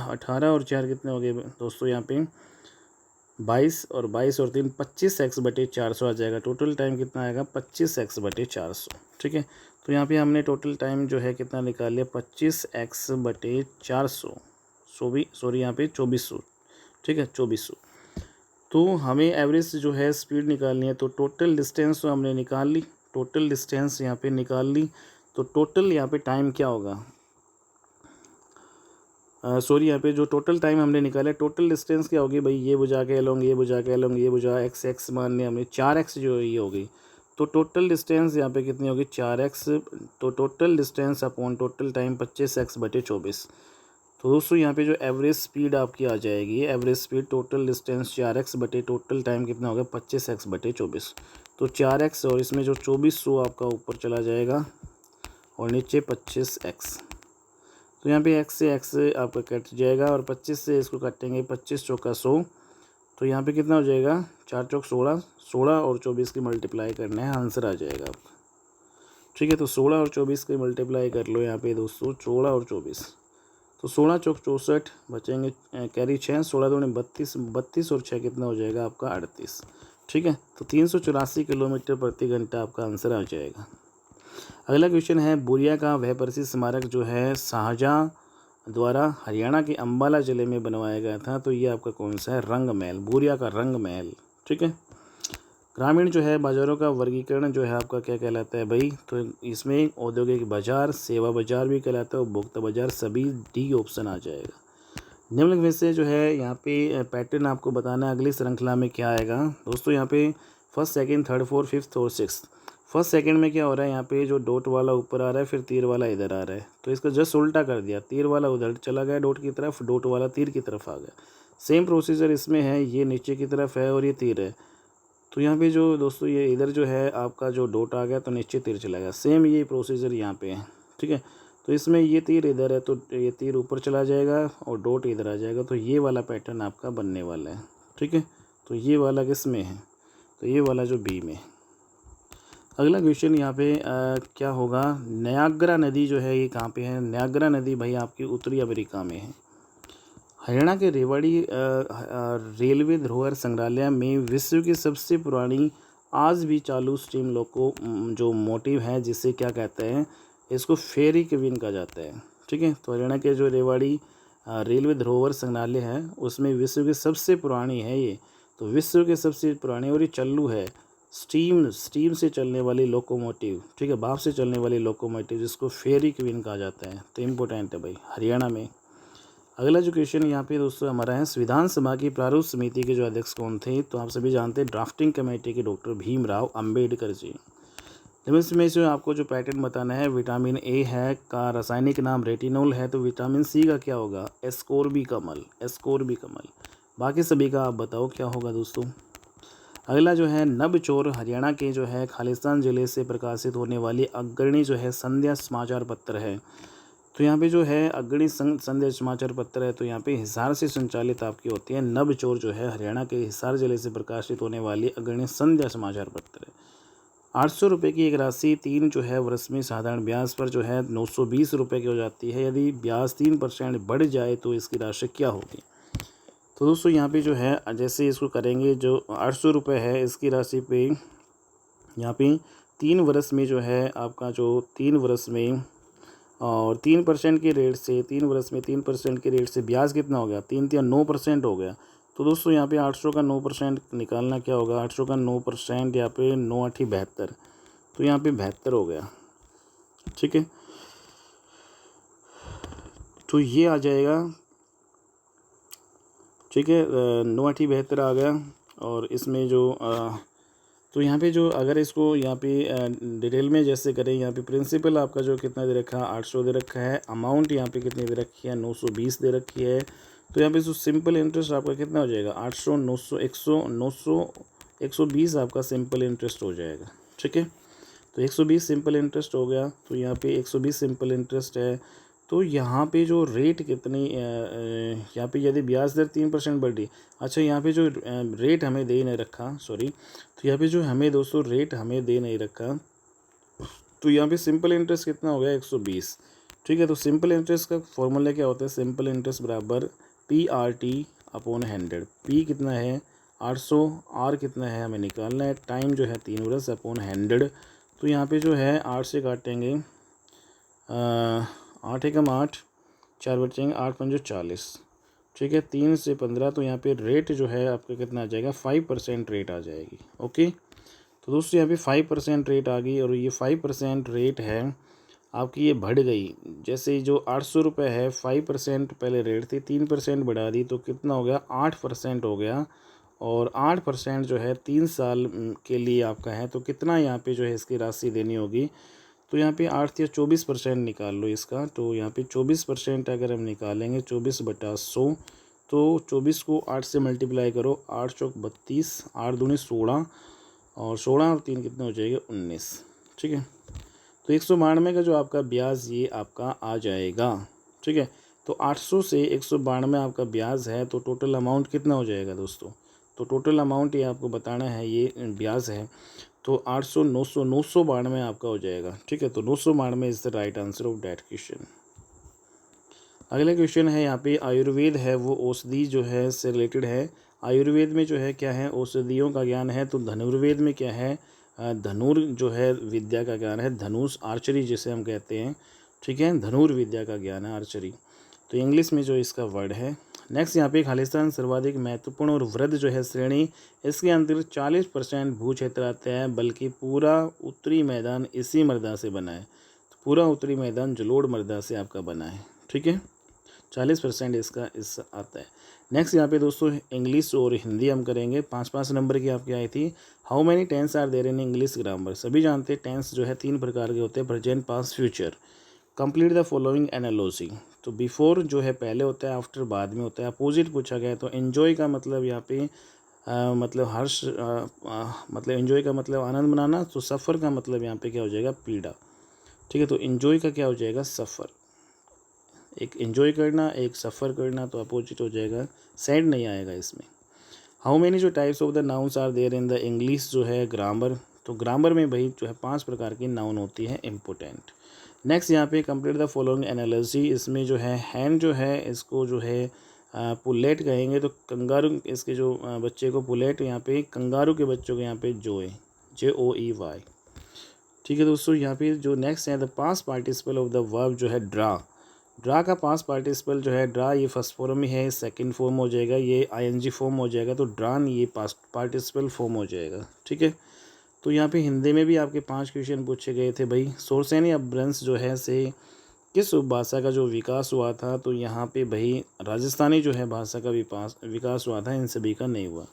18 और 4 कितने हो गए दोस्तों, यहाँ पे 22 और 22 और 3 25x/400 आ जाएगा। टोटल टाइम कितना आएगा, 25x/400। ठीक है, तो यहाँ पे हमने टोटल टाइम जो है कितना निकाल लिया, 25x/400। सॉरी यहाँ पे 2400। ठीक है, 2400। तो हमें एवरेज जो है स्पीड निकालनी है, तो टोटल डिस्टेंस तो हमने निकाल ली, टोटल डिस्टेंस यहाँ पे निकाल ली, तो टोटल यहाँ पे टाइम क्या होगा, सॉरी यहाँ पे जो टोटल टाइम हमने निकाला, टोटल डिस्टेंस क्या होगी भाई, ये भुजा के अलोंग, ये भुजा के अलोंग, ये भुजा x मान लिया हमने, 4x जो ये हो गई। तो टोटल डिस्टेंस यहाँ पे कितनी होगी, 4x। तो total distance upon total time 25x/24। तो दोस्तों यहाँ पे जो एवरेज स्पीड आपकी आ जाएगी, average speed total distance 4x/ total time कितना होगा, 25x/24। तो 4x और इसमें जो 2400 आपका ऊपर चला जाएगा और नीचे 25x। तो यहाँ पे x से x आपका कट जाएगा, और 25 से इसको काटेंगे, 25 चौका 100। तो यहाँ पे कितना हो जाएगा, 4 चौक 16, 16 और 24 की मल्टीप्लाई करना है, आंसर आ जाएगा आपका। ठीक है, तो 16 और 24 की मल्टीप्लाई कर लो यहाँ पे दोस्तों, 16 और 24। तो 16 चौक 64 बचेंगे, कैरी 6, 16 दूनी 32, 32 और 6 कितना हो जाएगा आपका 38। ठीक है, तो 384 किलोमीटर प्रति घंटा आपका आंसर आ जाएगा। अगला क्वेश्चन है, बुरिया का वह प्रसिद्ध स्मारक जो है शाहजहाँ द्वारा हरियाणा के अम्बाला जिले में बनवाया गया था, तो ये आपका कौन सा है, रंग महल, बुरिया का रंग महल। ठीक है, ग्रामीण जो है बाज़ारों का वर्गीकरण जो है आपका क्या कहलाता है भाई, तो इसमें औद्योगिक बाजार, सेवा बाजार भी कहलाता है, उपभोक्ता बाजार, सभी डी ऑप्शन आ जाएगा। निम्नलिखित में से जो है यहाँ पे पैटर्न आपको बताना है अगली श्रृंखला में क्या आएगा दोस्तों। यहाँ पे first second third fourth fifth और सिक्स्थ। फर्स्ट सेकंड में क्या हो रहा है, यहाँ पे जो डॉट वाला ऊपर आ रहा है, फिर तीर वाला इधर आ रहा है, तो इसका जस्ट उल्टा कर दिया, तीर वाला उधर चला गया डॉट की तरफ, डॉट वाला तीर की तरफ आ गया। सेम प्रोसीजर इसमें है, ये नीचे की तरफ है और ये तीर है, तो यहाँ पे जो दोस्तों ये इधर जो है आपका जो डॉट आ गया तो नीचे तीर चला गया, सेम ये प्रोसीजर यहाँ पे है। ठीक है, तो इसमें ये तीर इधर है तो ये तीर ऊपर चला जाएगा और डॉट इधर आ जाएगा, तो ये वाला पैटर्न आपका बनने वाला है। ठीक है, तो ये वाला किस में है, तो ये वाला जो बी में। अगला क्वेश्चन यहाँ पे क्या होगा, नयाग्रा नदी जो है ये कहाँ पे है, नयाग्रा नदी भाई आपकी उत्तरी अमेरिका में है। हरियाणा के रेवाड़ी रेलवे धरोहर संग्रहालय में विश्व की सबसे पुरानी आज भी चालू स्टीम लोको जो मोटिव है, जिसे क्या कहते हैं, इसको फेरी केबिन कहा जाता है। ठीक है, तो हरियाणा के जो रेवाड़ी रेलवे धरोहर संग्रहालय है उसमें विश्व की सबसे पुरानी है ये, तो विश्व के सबसे पुरानी, और ये चालू है, स्टीम से चलने वाली लोकोमोटिव। ठीक है, भाप से चलने वाली लोकोमोटिव जिसको फेरी केबिन कहा जाता है, तो इम्पोर्टेंट है भाई हरियाणा में। अगला जो क्वेश्चन यहाँ पे दोस्तों हमारा है, संविधान सभा की प्रारूप समिति के जो अध्यक्ष कौन थे, तो आप सभी जानते हैं ड्राफ्टिंग कमेटी के डॉक्टर भीमराव अंबेडकर जी। इसमें से आपको जो पैटर्न बताना है, विटामिन ए है का रासायनिक नाम रेटिनोल है, तो विटामिन सी का क्या होगा, एस्कोर्बिकमल, एस्कोर्बिकमल। बाकी सभी का आप बताओ क्या होगा दोस्तों। अगला जो है, नबचौर हरियाणा के जो है खालिस्तान जिले से प्रकाशित होने वाली अग्रणी जो है संध्या समाचार पत्र है, तो यहाँ पे जो है अग्रणी संध्या समाचार पत्र है, तो यहाँ पे हिसार से संचालित आपकी होती है। नबचौर जो है हरियाणा के हिसार जिले से प्रकाशित होने वाली अग्रणी संध्या समाचार पत्र है। 800 रुपये की एक राशि 3 जो है वर्ष में साधारण ब्याज पर जो है 920 रुपये की हो जाती है। यदि ब्याज 3% बढ़ जाए तो इसकी राशि क्या होगी, तो दोस्तों यहाँ पे जो है जैसे इसको करेंगे, जो 800 रुपये है इसकी राशि पे यहाँ पे 3 वर्ष में जो है आपका जो 3 वर्ष में और 3% के रेट से 3 वर्ष में 3% के रेट से ब्याज कितना हो गया, 3 या 9% हो गया। तो दोस्तों यहाँ पे 800 का 9% निकालना क्या होगा, 800 का 9% यहाँ पे 9 8 72, तो यहाँ पे 72 हो गया। ठीक है, तो ये आ जाएगा। ठीक है, 9 8 72 आ गया, और इसमें जो तो यहाँ पे जो अगर इसको यहाँ पे डिटेल में जैसे करें, यहाँ पे प्रिंसिपल आपका जो कितना दे रखा है, 800 दे रखा है, अमाउंट यहाँ पे कितनी दे रखी है, 920 दे रखी है, तो यहाँ पे जो सिंपल इंटरेस्ट आपका कितना हो जाएगा, 800 900 100 900 120 आपका सिंपल इंटरेस्ट हो जाएगा। ठीक है, तो 120 सिंपल इंटरेस्ट हो गया, तो यहाँ पे 120 सिंपल इंटरेस्ट है, तो यहाँ पे जो रेट कितनी यहाँ पे यदि ब्याज दर 3% बढ़ी, अच्छा यहाँ पे जो रेट हमें दे नहीं रखा, सॉरी, तो यहाँ पे जो हमें दोस्तों रेट हमें दे नहीं रखा, तो यहाँ पे सिंपल इंटरेस्ट कितना हो गया 120। ठीक है, तो सिंपल इंटरेस्ट का फॉर्मूला क्या होता है, सिंपल इंटरेस्ट बराबर PRT अपॉन 100। P कितना है 800, R कितना है हमें निकालना है, टाइम जो है 3 वर्ष अपॉन 100, तो यहाँ पे जो है 8 से काटेंगे, 8 एकम 8, 4 बचेंगे, 8 पंजो 40। ठीक है, 3 से 15, तो यहाँ पे रेट जो है आपका कितना आ जाएगा, 5% रेट आ जाएगी। ओके, तो दोस्तों यहाँ पे 5% रेट आ गई, और ये 5% रेट है आपकी, ये बढ़ गई। जैसे जो 800 रुपये है 5% पहले रेट थी, 3% बढ़ा दी तो कितना हो गया, 8% हो गया, और 8% जो है 3 साल के लिए आपका है, तो कितना यहाँ पे जो है इसकी राशि देनी होगी, तो यहाँ पे 8 या 24% निकाल लो इसका, तो यहाँ पे 24% अगर हम निकालेंगे 24/100, तो 24 को 8 से मल्टीप्लाई करो, 8 चौक 32, 8 दूनी 16, और 16 और 3 कितने हो जाएगा 19। ठीक है, तो 192 का जो आपका ब्याज ये आपका आ जाएगा। ठीक है, तो 800 से 192 आपका ब्याज है, तो टोटल अमाउंट कितना हो जाएगा दोस्तों, तो टोटल अमाउंट ये आपको बताना है, ये ब्याज है, तो 800 900 992 आपका हो जाएगा। ठीक है, तो 992 is the right answer of that question. अगला क्वेश्चन है यहाँ पे आयुर्वेद है वो औषधि जो है से रिलेटेड है। आयुर्वेद में जो है क्या है, औषधियों का ज्ञान है। तो धनुर्वेद में क्या है, धनुर जो है विद्या का ज्ञान है, धनुष आर्चरी जिसे हम कहते हैं, ठीक है, धनुर्विद्या का ज्ञान है आर्चरी। तो इंग्लिश में जो इसका वर्ड है। नेक्स्ट यहाँ पे खालिस्तान सर्वाधिक महत्वपूर्ण और वृद्ध जो है श्रेणी, इसके अंतर्गत 40% भू क्षेत्र आता है, बल्कि पूरा उत्तरी मैदान इसी मृदा से बना है। तो पूरा उत्तरी मैदान जलोढ़ मृदा से आपका बना है, ठीक है। 40% इसका आता है। नेक्स्ट यहाँ पे दोस्तों इंग्लिश और हिंदी हम करेंगे। 5-5 नंबर की आपकी आई थी। How many tense are there in English grammar. सभी जानते हैं टेंस जो है 3 प्रकार के होते हैं, present, past, future. Complete the following analogy. तो बिफोर जो है पहले होता है, आफ्टर बाद में होता है। अपोजिट पूछा गया है तो एन्जॉय का मतलब यहाँ पे मतलब हर्ष, मतलब एन्जॉय का मतलब आनंद मनाना। तो सफ़र का मतलब यहाँ पे क्या हो जाएगा, पीड़ा, ठीक है। तो एन्जॉय का क्या हो जाएगा, सफ़र। एक एन्जॉय करना, एक सफ़र करना, तो अपोजिट हो जाएगा, सैड नहीं आएगा इसमें। हाउ मेनी जो types of the nouns are there in the English जो है ग्रामर। तो ग्रामर में भाई जो है 5 प्रकार की नाउन होती है इम्पोर्टेंट। नेक्स्ट यहाँ पे कंप्लीट द फॉलोइंग एनालॉजी। इसमें जो है हैंड जो है इसको जो है पुलेट कहेंगे। तो कंगारू, इसके जो बच्चे को पुलेट, यहाँ पे कंगारू के बच्चों को यहाँ पे जोए, JOEY, ठीक है दोस्तों। यहाँ पे जो नेक्स्ट है the past participle of the verb जो है ड्रा। ड्रा का पास्ट पार्टिसिपल जो है ड्रा, ये फर्स्ट फॉर्म में है, सेकंड फॉर्म हो जाएगा, ये ING फॉर्म हो जाएगा। तो ड्रान ये पास्ट पार्टिसिपल फॉर्म हो जाएगा, ठीक है। तो यहाँ पे हिंदी में भी आपके 5 क्वेश्चन पूछे गए थे भाई। सोर्सेनी अपभ्रंश जो है से किस उपभाषा का जो विकास हुआ था। तो यहाँ पे भाई राजस्थानी जो है भाषा का विकास हुआ था, इन सभी का नहीं हुआ।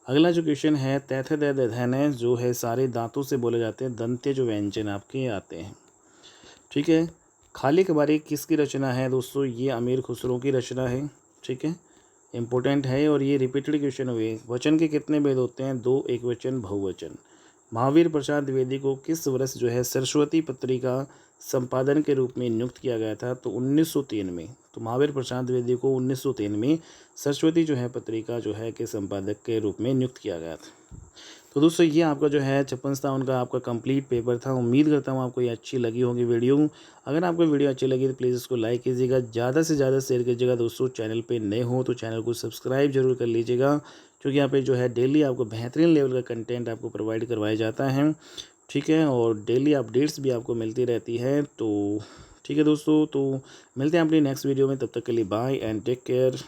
अगला जो क्वेश्चन है तैथ दैथन जो है सारे दांतों से बोले जाते हैं, दंत्य जो व्यंजन आपके आते हैं, ठीक है। खाली कबारी किसकी रचना है दोस्तों, ये अमीर खुसरो की रचना है, ठीक है, इंपॉर्टेंट है। और ये रिपीटेड क्वेश्चन हुए। वचन के कितने भेद होते हैं, 2, एकवचन, बहुवचन। महावीर प्रसाद द्विवेदी को किस वर्ष जो है सरस्वती पत्रिका संपादन के रूप में नियुक्त किया गया था। तो 1903 में। तो महावीर प्रसाद द्विवेदी को 1903 में सरस्वती जो है पत्रिका जो है के संपादक के रूप में नियुक्त किया गया था। तो दोस्तों ये आपका जो है 56 था उनका आपका कंप्लीट पेपर था। उम्मीद करता हूँ आपको ये अच्छी लगी होगी वीडियो। अगर आपको वीडियो अच्छी लगी तो प्लीज़ इसको लाइक कीजिएगा, ज़्यादा से ज़्यादा शेयर कीजिएगा। दोस्तों चैनल पे नए हो तो चैनल को सब्सक्राइब जरूर कर लीजिएगा, क्योंकि यहाँ पे जो है डेली आपको बेहतरीन लेवल का कंटेंट आपको प्रोवाइड करवाया जाता है, ठीक है। और डेली अपडेट्स भी आपको मिलती रहती है। तो ठीक है दोस्तों, तो मिलते हैं अपनी नेक्स्ट वीडियो में। तब तक के लिए बाय एंड टेक केयर।